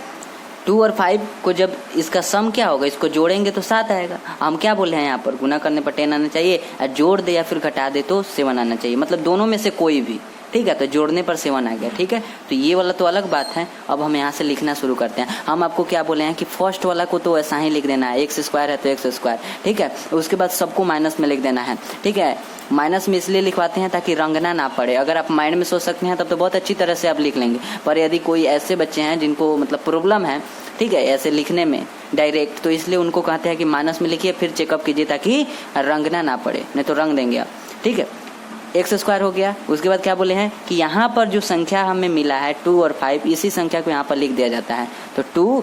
2 और 5 को जब इसका सम क्या होगा, इसको जोड़ेंगे तो 7 आएगा। हम क्या बोले हैं यहाँ पर, गुना करने पर 10 आना चाहिए, जोड़ दे या फिर घटा दे तो 7 आना चाहिए, मतलब दोनों में से कोई भी। ठीक है, तो जोड़ने पर 7 आ गया। ठीक है, तो ये वाला तो अलग बात है। अब हम यहाँ से लिखना शुरू करते हैं। हम आपको क्या बोले हैं कि फर्स्ट वाला को तो ऐसा ही लिख देना है, एक्स स्क्वायर है तो एक्स स्क्वायर। ठीक है, उसके बाद सबको माइनस में लिख देना है। ठीक है, माइनस में इसलिए लिखवाते हैं ताकि रंगना ना पड़े। अगर आप माइंड में सोच सकते हैं तब तो बहुत अच्छी तरह से आप लिख लेंगे, पर यदि कोई ऐसे बच्चे हैं जिनको मतलब प्रॉब्लम है, ठीक है, ऐसे लिखने में डायरेक्ट, तो इसलिए उनको कहते हैं कि माइनस में लिखिए फिर चेकअप कीजिए ताकि रंगना ना पड़े, नहीं तो रंग देंगे आप। ठीक है, एक्स स्क्वायर हो गया। उसके बाद क्या बोले हैं कि यहाँ पर जो संख्या हमें मिला है 2 और 5, इसी संख्या को यहाँ पर लिख दिया जाता है। तो 2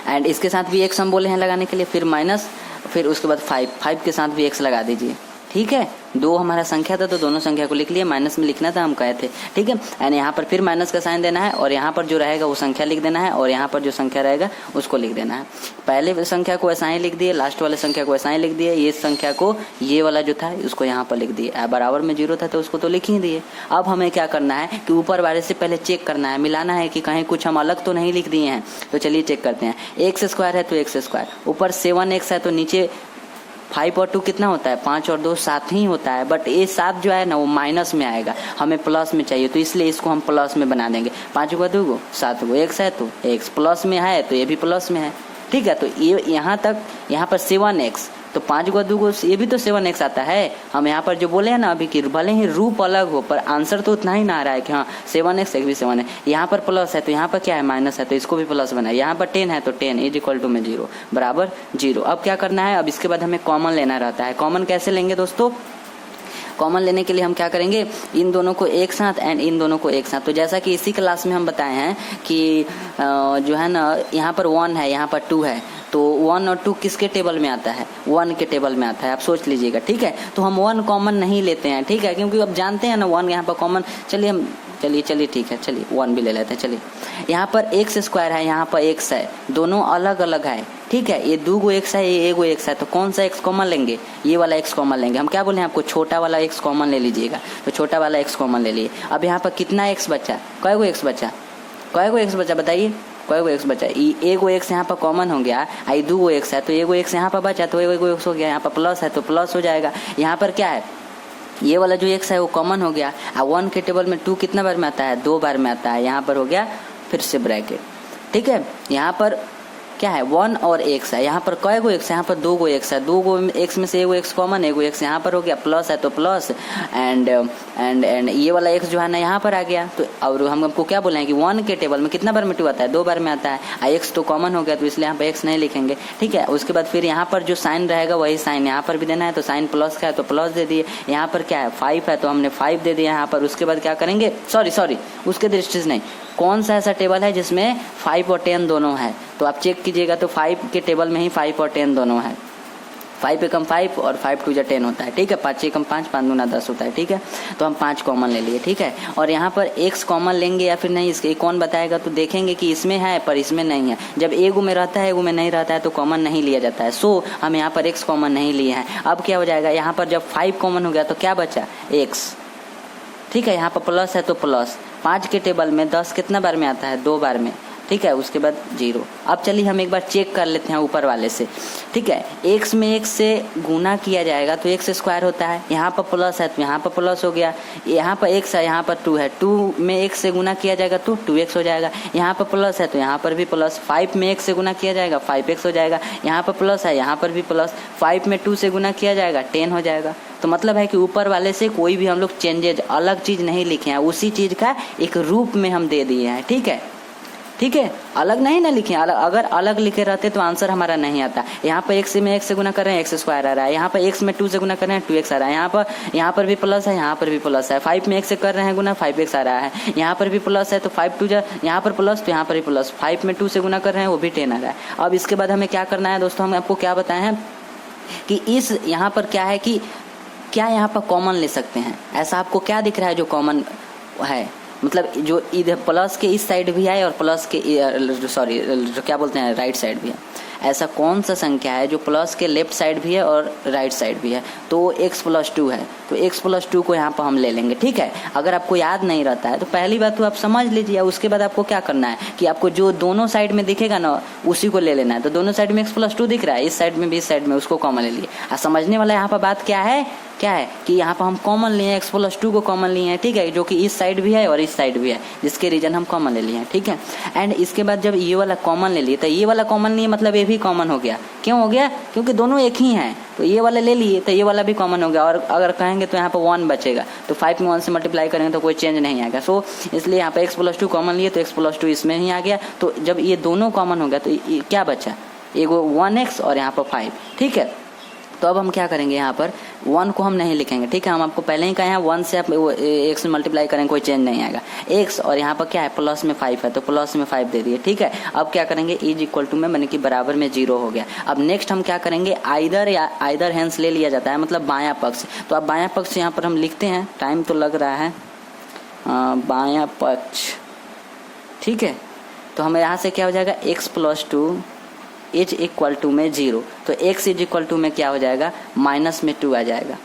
एंड इसके साथ भी एक्स हम बोले हैं लगाने के लिए, फिर माइनस, फिर उसके बाद 5 के साथ भी एक्स लगा दीजिए। ठीक है, 2 हमारा संख्या था तो दोनों संख्या को लिख लिए, माइनस में लिखना था हम कहे थे। ठीक है, एंड यहाँ पर फिर माइनस का साइन देना है और यहाँ पर जो रहेगा वो संख्या लिख देना है और यहाँ पर जो संख्या रहेगा उसको लिख देना है। पहले संख्या को ऐसा ही लिख दिए, लास्ट वाले संख्या को ऐसा ही लिख दिए, ये संख्या को ये वाला जो था उसको यहाँ पर लिख दिए। बराबर में 0 था तो उसको तो लिख ही दिए। अब हमें क्या करना है कि ऊपर वाले से पहले चेक करना है, मिलाना है कि कहीं कुछ हम अलग तो नहीं लिख दिए हैं। तो चलिए चेक करते हैं। एक्स स्क्वायर है तो एक्स स्क्वायर, ऊपर 7x है तो नीचे 5 और 2 कितना होता है, 5 और 2 7 ही होता है, बट ये 7 जो है ना वो माइनस में आएगा, हमें प्लस में चाहिए, तो इसलिए इसको हम प्लस में बना देंगे। 5 को 2 को 7 को एक्स है तो एक्स प्लस में है तो ये भी प्लस में है। ठीक है, तो ये यहाँ तक, यहाँ पर 7x तो 5 को 2 को ये भी तो 7x आता है। हम यहाँ पर जो बोले हैं ना अभी कि भले ही रूप अलग हो पर आंसर तो उतना ही ना आ रहा है कि हाँ 7x एक भी 7 है। यहाँ पर प्लस है तो यहाँ पर क्या है, माइनस है तो इसको भी प्लस बनाए। यहाँ पर 10 है तो 10 इज इक्वल टू में 0 बराबर 0। अब क्या करना है, अब इसके बाद हमें कॉमन लेना रहता है। कॉमन कैसे लेंगे दोस्तों, कॉमन लेने के लिए हम क्या करेंगे, इन दोनों को एक साथ एंड इन दोनों को एक साथ। तो जैसा कि इसी क्लास में हम बताए हैं कि जो है ना यहाँ पर 1 है, यहाँ पर 2 है, तो 1 और 2 किसके टेबल में आता है, 1 के टेबल में आता है, आप सोच लीजिएगा। ठीक है, तो हम 1 कॉमन नहीं लेते हैं। ठीक है, क्योंकि अब जानते हैं ना 1 यहाँ पर कॉमन, चलिए ठीक है, चलिए 1 भी ले लेते हैं। चलिए यहाँ पर एक्स स्क्वायर है, यहाँ पर एक्स है, दोनों अलग अलग है। ठीक है, ये 2 गो एक्स है, ये 1 गो एक्स है, तो कौन सा एक्स कॉमन लेंगे, ये वाला एक्स कॉमन लेंगे। हम क्या बोले हैं आपको, छोटा वाला एक्स कॉमन ले लीजिएगा, तो छोटा वाला एक्स कॉमन ले लिए। अब यहाँ पर कितना एक्स बचा, कय गो एक्स बचा, कय गो एक्स बचा बताइए, कय गो एक्स बचा, ये 1 गो एक्स यहाँ पर कॉमन हो गया, आई 2 गो एक्स है तो 1 गो एक्स यहाँ पर बचा तो 1 गो एक्स हो गया, यहाँ पर प्लस है तो प्लस हो जाएगा। यहाँ पर क्या है, ये वाला जो एक्स है वो कॉमन हो गया। 1 के टेबल में 2 कितना बार में आता है, 2 बार में आता है, यहाँ पर हो गया फिर से ब्रैकेट। ठीक है, यहाँ पर क्या है, 1 और एक्स है, यहाँ पर कय गो एक्स है, यहाँ पर 2 गो एक्स है, 2 गो एक्स में से 1 गो एक्स कॉमन, 1 गो एक्स यहाँ पर हो गया, प्लस है तो प्लस एंड ये वाला एक्स जो है ना यहाँ पर आ गया। तो और हम आपको क्या बोले हैं कि 1 के टेबल में कितना बार में 2 आता है, 2 बार में आता है, एक्स तो कॉमन हो गया तो इसलिए यहाँ पर एक्स नहीं लिखेंगे। ठीक है, उसके बाद फिर यहाँ पर जो साइन रहेगा वही साइन यहाँ पर भी देना है, तो साइन प्लस का है तो प्लस दे दिए। यहाँ पर क्या है 5 है तो हमने 5 दे दिया यहाँ पर। उसके बाद क्या करेंगे, सॉरी उसके दृष्टि से नहीं, कौन सा ऐसा टेबल है जिसमें 5 और 10 दोनों है, तो आप चेक कीजिएगा तो 5 के टेबल में ही 5 और 10 दोनों है। 5 एकम 5 और 5 2 10 होता है। ठीक है, 5 एकम 5 5 दूना 10 होता है। ठीक है, तो हम 5 कॉमन ले लिए। ठीक है, और यहाँ पर x कॉमन लेंगे या फिर नहीं, इसके कौन बताएगा, तो देखेंगे कि इसमें है पर इसमें नहीं है। जब एगो में रहता है एगो में नहीं रहता है तो कॉमन नहीं लिया जाता है। सो हम यहाँ पर x कॉमन नहीं लिए हैं। अब क्या हो जाएगा, यहाँ पर जब 5 कॉमन हो गया तो क्या बचा, x। ठीक है, यहाँ पर प्लस है तो प्लस, 5 के टेबल में 10 कितना बार में आता है, 2 बार में। ठीक है, उसके बाद 0। अब चलिए हम एक बार चेक कर लेते हैं ऊपर वाले से। ठीक है, x में x से गुना किया जाएगा तो x स्क्वायर होता है, यहाँ पर प्लस है तो यहाँ पर प्लस हो गया, यहाँ पर x है यहाँ पर 2 है, 2 में x से गुना किया जाएगा तो 2x हो जाएगा, यहाँ पर प्लस है तो यहाँ पर भी प्लस, 5 में x से गुना किया जाएगा 5x हो जाएगा, यहाँ पर प्लस है यहाँ पर भी प्लस, 5 में 2 से गुना किया जाएगा 10 हो जाएगा। तो मतलब है कि ऊपर वाले से कोई भी हम लोग चेंजेज अलग चीज़ नहीं लिखे हैं, उसी चीज़ का एक रूप में हम दे दिए हैं। ठीक है, अलग नहीं ना लिखे, अगर अलग लिखे रहते तो आंसर हमारा नहीं आता। यहाँ पर x में x से गुना कर रहे हैं एक्स स्क्वायर आ रहा है, यहाँ पर x में 2 से गुना कर रहे हैं 2x आ रहा है, यहाँ पर भी प्लस है यहाँ पर भी प्लस है, 5 में x से कर रहे हैं गुना 5x आ रहा है, यहाँ पर भी प्लस है तो 5 2 यहाँ पर प्लस तो यहाँ पर भी प्लस, 5 में 2 से गुना कर रहे हैं वो भी 10 आ रहा है। अब इसके बाद हमें क्या करना है दोस्तों, हम आपको क्या बताए हैं कि इस यहाँ पर क्या है कि क्या यहाँ पर कॉमन ले सकते हैं। ऐसा आपको क्या दिख रहा है जो कॉमन है, मतलब जो इधर प्लस के इस साइड भी है और प्लस के क्या बोलते हैं राइट साइड भी है। ऐसा कौन सा संख्या है जो प्लस के लेफ्ट साइड भी है और राइट साइड भी है, तो x + 2 है, तो x + 2 को यहाँ पर हम ले लेंगे। ठीक है, अगर आपको याद नहीं रहता है तो पहली बात तो आप समझ लीजिए, उसके बाद आपको क्या करना है कि आपको जो दोनों साइड में दिखेगा ना उसी को ले लेना है। तो दोनों साइड में x + 2 दिख रहा है, इस साइड में भी इस साइड में, उसको कॉमन ले लिए। समझने वाला यहाँ पर बात क्या है क्या है कि यहाँ पर हम कॉमन लिए हैं, x+2 को कॉमन लिए हैं, ठीक है, जो कि इस साइड भी है और इस साइड भी है, जिसके रीजन हम कॉमन ले लिए हैं, ठीक है। एंड इसके बाद जब ये वाला कॉमन ले लिए तो ये वाला कॉमन लिए, मतलब ये भी कॉमन हो गया। क्यों हो गया? क्योंकि दोनों एक ही हैं, तो ये वाला ले लिए तो ये वाला भी कॉमन हो गया। और अगर कहेंगे तो यहाँ पर 1 बचेगा, तो 5 में 1 से मल्टीप्लाई करेंगे तो कोई चेंज नहीं आएगा। सो इसलिए यहाँ पर x+2 कॉमन लिए तो x+2 इसमें ही आ गया। तो जब ये दोनों कॉमन हो गया तो क्या बचा? एगो 1x और यहाँ पर 5, ठीक है। तो अब हम क्या करेंगे, यहाँ पर 1 को हम नहीं लिखेंगे, ठीक है। हम आपको पहले ही कहे हैं 1 से आप x में मल्टीप्लाई करेंगे कोई चेंज नहीं आएगा। x और यहाँ पर क्या है, प्लस में 5 है, तो प्लस में 5 दे दिए, ठीक है। अब क्या करेंगे, इज इक्वल टू में मैंने कि बराबर में 0 हो गया। अब नेक्स्ट हम क्या करेंगे, आइदर या आइदर हैंस ले लिया जाता है, मतलब बायां पक्ष। तो अब बायां पक्ष यहाँ पर हम लिखते हैं, टाइम तो लग रहा है, बायां पक्ष, ठीक है। तो हमें यहाँ से क्या हो जाएगा, x+2 इज इक्वल टू में 0, तो x इज इक्वल टू में क्या हो जाएगा, -2 आ जाएगा,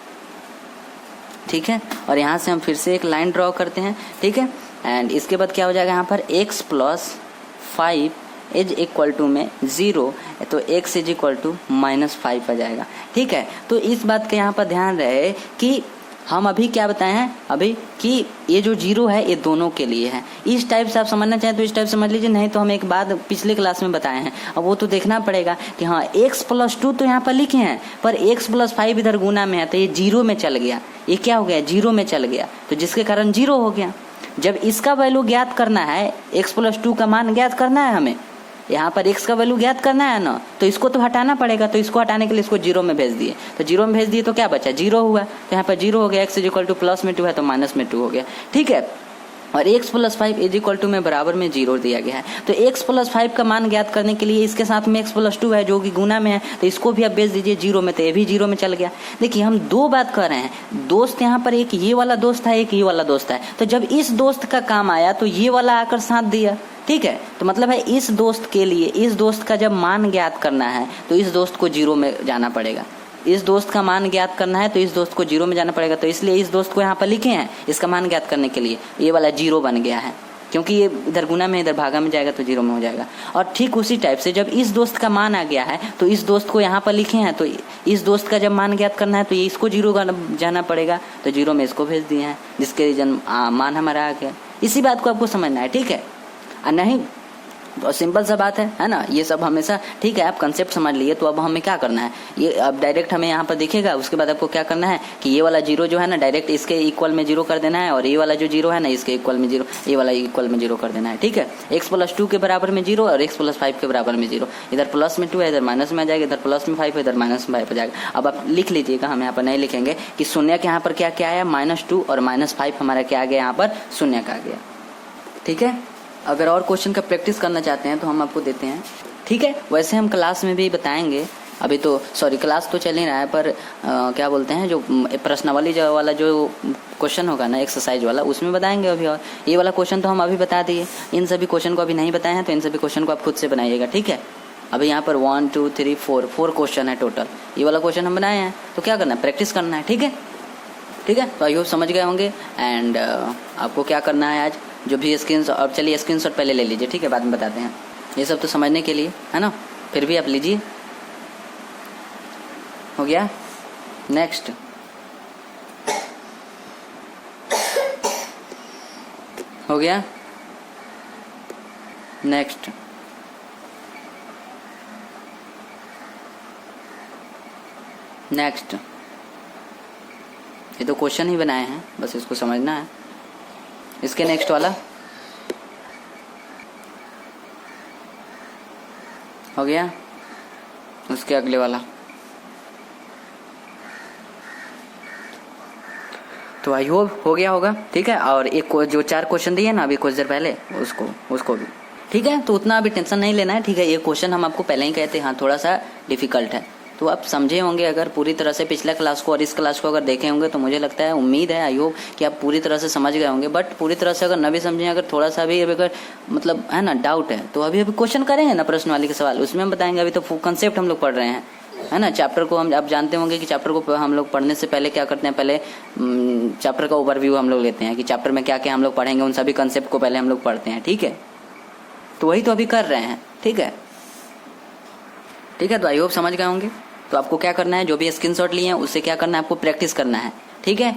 ठीक है। और यहाँ से हम फिर से एक लाइन ड्रॉ करते हैं, ठीक है। एंड इसके बाद क्या हो जाएगा, यहाँ पर x+5 इज इक्वल टू में 0, तो x इज इक्वल टू -5 आ जाएगा, ठीक है। तो इस बात का यहाँ पर ध्यान रहे कि हम अभी क्या बताए हैं, अभी कि ये जो 0 है ये दोनों के लिए है। इस टाइप से आप समझना चाहें तो इस टाइप समझ लीजिए, नहीं तो हम एक बात पिछले क्लास में बताए हैं, अब वो तो देखना पड़ेगा कि हाँ x+2 तो यहाँ पर लिखे हैं, पर x+5 इधर गुना में है, तो ये 0 में चल गया, ये क्या हो गया, 0 में चल गया, तो जिसके कारण 0 हो गया। जब इसका वैल्यू ज्ञात करना है, x+2 का मान ज्ञात करना है हमें, यहाँ पर x का वैल्यू ज्ञात करना है ना, तो इसको तो हटाना पड़ेगा, तो इसको हटाने के लिए इसको 0 में भेज दिए, तो 0 में भेज दिए तो क्या बचा, 0 हुआ, तो यहाँ पर 0 हो गया। x is equal two plus में 2 है तो माइनस में 2 हो गया, ठीक है। और x+5 इज इक्वल टू में बराबर में 0 दिया गया है। तो x+5 का मान ज्ञात करने के लिए इसके साथ में x+2 है जो कि गुना में है, तो इसको भी आप भेज दीजिए 0 में, तो ये भी 0 में चल गया। देखिए हम दो बात कर रहे हैं, दोस्त यहाँ पर एक ये वाला दोस्त है, एक ये वाला दोस्त है, तो जब इस दोस्त का काम आया तो ये वाला आकर साथ दिया, ठीक है। तो मतलब है इस दोस्त के लिए, इस दोस्त का जब मान ज्ञात करना है तो इस दोस्त को 0 में जाना पड़ेगा, इस दोस्त का मान ज्ञात करना है तो इस दोस्त को 0 में जाना पड़ेगा। तो इसलिए इस दोस्त को यहाँ पर लिखे हैं, इसका मान ज्ञात करने के लिए ये वाला 0 बन गया है, क्योंकि ये इधर गुना में इधर भागा में जाएगा तो 0 में हो जाएगा। और ठीक उसी टाइप से जब इस दोस्त का मान आ गया है तो इस दोस्त को यहाँ पर लिखे हैं, तो इस दोस्त का जब मान ज्ञात करना है तो ये इसको 0 जाना पड़ेगा, तो 0 में इसको भेज दिए हैं, जिसके रीजन मान हमारा आ गया। इसी बात को आपको समझना है, ठीक है। नहीं तो सिंपल सा बात है ना, ये सब हमेशा ठीक है, आप कंसेप्ट समझ लिए। तो अब हमें क्या करना है, ये अब डायरेक्ट हमें यहाँ पर दिखेगा, उसके बाद आपको क्या करना है कि ये वाला 0 जो है ना डायरेक्ट इसके इक्वल में 0 कर देना है, और ये वाला जो 0 है ना इसके इक्वल में 0, ये वाला इक्वल में 0 कर देना है, ठीक है। x+2 के बराबर में 0 और x+5 के बराबर में 0, इधर प्लस में 2 है, इधर माइनस में आ जाएगा, इधर प्लस में 5 है, इधर माइनस में 5 हो जाएगा। अब आप लिख लीजिएगा, हम यहाँ पर नहीं लिखेंगे कि शून्य के यहाँ पर क्या क्या आया, -2 और -5 हमारा क्या आ गया, यहाँ पर शून्य का आ गया, ठीक है। अगर और क्वेश्चन का प्रैक्टिस करना चाहते हैं तो हम आपको देते हैं, ठीक है। वैसे हम क्लास में भी बताएंगे, अभी तो सॉरी क्लास तो चल ही रहा है, पर क्या बोलते हैं जो प्रश्नावली वाला जो क्वेश्चन होगा ना एक्सरसाइज वाला, उसमें बताएंगे अभी। और ये वाला क्वेश्चन तो हम अभी बता दिए, इन सभी क्वेश्चन को अभी नहीं बताए हैं, तो इन सभी क्वेश्चन को आप खुद से बनाइएगा, ठीक है। अभी यहाँ पर 1 2 3 4 क्वेश्चन है टोटल, ये वाला क्वेश्चन हम बनाए हैं, तो क्या करना है, प्रैक्टिस करना है, ठीक है, ठीक है। तो आई होप समझ गए होंगे। एंड आपको क्या करना है आज, जो भी स्क्रीनशॉट, अब चलिए स्क्रीनशॉट पहले ले लीजिए, ठीक है, बाद में बताते हैं। ये सब तो समझने के लिए है ना, फिर भी आप लीजिए। हो गया, नेक्स्ट हो गया, नेक्स्ट नेक्स्ट। ये तो क्वेश्चन ही बनाए हैं, बस इसको समझना है। इसके नेक्स्ट वाला हो गया, उसके अगले वाला। तो आई होप हो गया होगा, ठीक है। और एक जो 4 क्वेश्चन दिए ना अभी कुछ देर पहले, उसको भी ठीक है। तो उतना अभी टेंशन नहीं लेना है, ठीक है। ये क्वेश्चन हम आपको पहले ही कहते हैं, हाँ थोड़ा सा डिफिकल्ट है, तो आप समझे होंगे अगर पूरी तरह से पिछला क्लास को और इस क्लास को अगर देखे होंगे, तो मुझे लगता है, उम्मीद है, आई होप कि आप पूरी तरह से समझ गए होंगे। बट पूरी तरह से अगर न भी समझें, अगर थोड़ा सा भी अगर मतलब है ना डाउट है, तो अभी क्वेश्चन करेंगे ना प्रश्नवाली के सवाल, उसमें हम बताएंगे। अभी तो कंसेप्ट हम लोग पढ़ रहे हैं, है ना। चैप्टर को हम, आप जानते होंगे कि चैप्टर को हम लोग पढ़ने से पहले क्या करते हैं, पहले चैप्टर का ओवरव्यू हम लोग लेते हैं कि चैप्टर में क्या क्या हम लोग पढ़ेंगे, उन सभी कंसेप्ट को पहले हम लोग पढ़ते हैं, ठीक है। तो वही तो अभी कर रहे हैं, ठीक है, ठीक है। तो आई होप समझ गए होंगे। तो आपको क्या करना है, जो भी स्क्रीनशॉट लिए हैं उससे क्या करना है, आपको प्रैक्टिस करना है, ठीक है।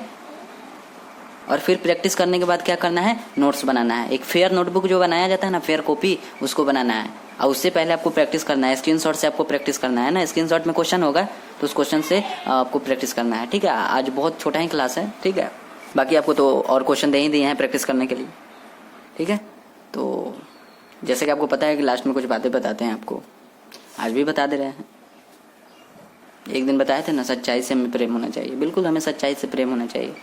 और फिर प्रैक्टिस करने के बाद क्या करना है, नोट्स बनाना है। एक फेयर नोटबुक जो बनाया जाता है ना, फेयर कॉपी, उसको बनाना है। और उससे पहले आपको प्रैक्टिस करना है, स्क्रीनशॉट से आपको प्रैक्टिस करना है ना। स्क्रीनशॉट में क्वेश्चन होगा तो उस क्वेश्चन से आपको प्रैक्टिस करना है, ठीक है। आज बहुत छोटा ही क्लास है, ठीक है। बाकी आपको तो और क्वेश्चन दे ही दिए हैं प्रैक्टिस करने के लिए, ठीक है। तो जैसे कि आपको पता है कि लास्ट में कुछ बातें बताते हैं आपको, आज भी बता दे रहे हैं। एक दिन बताए थे ना, सच्चाई से हमें प्रेम होना चाहिए। बिल्कुल हमें सच्चाई से प्रेम होना चाहिए।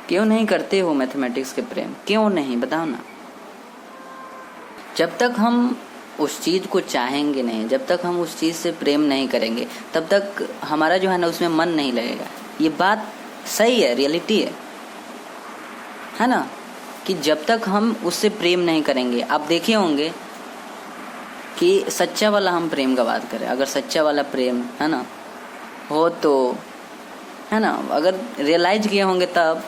क्यों नहीं करते हो मैथमेटिक्स के प्रेम, क्यों नहीं, बताओ ना। जब तक हम उस चीज़ को चाहेंगे नहीं, जब तक हम उस चीज़ से प्रेम नहीं करेंगे, तब तक हमारा जो है ना उसमें मन नहीं लगेगा। ये बात सही है, रियलिटी है ना, कि जब तक हम उससे प्रेम नहीं करेंगे। आप देखे होंगे कि सच्चा वाला हम प्रेम का बात करें, अगर सच्चा वाला प्रेम है ना हो तो, है ना, अगर रियलाइज किए होंगे तब,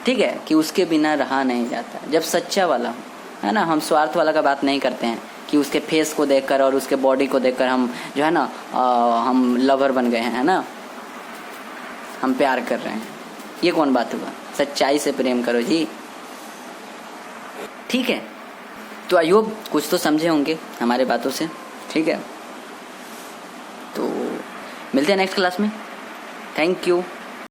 ठीक है, कि उसके बिना रहा नहीं जाता। जब सच्चा वाला हो, है ना, हम स्वार्थ वाला का बात नहीं करते हैं कि उसके फेस को देखकर और उसके बॉडी को देखकर हम जो है ना हम लवर बन गए हैं, है ना, हम प्यार कर रहे हैं। ये कौन बात हुआ, सच्चाई से प्रेम करो जी, ठीक है। तो आई होप कुछ तो समझे होंगे हमारे बातों से, ठीक है। तो मिलते हैं नेक्स्ट क्लास में। Thank you.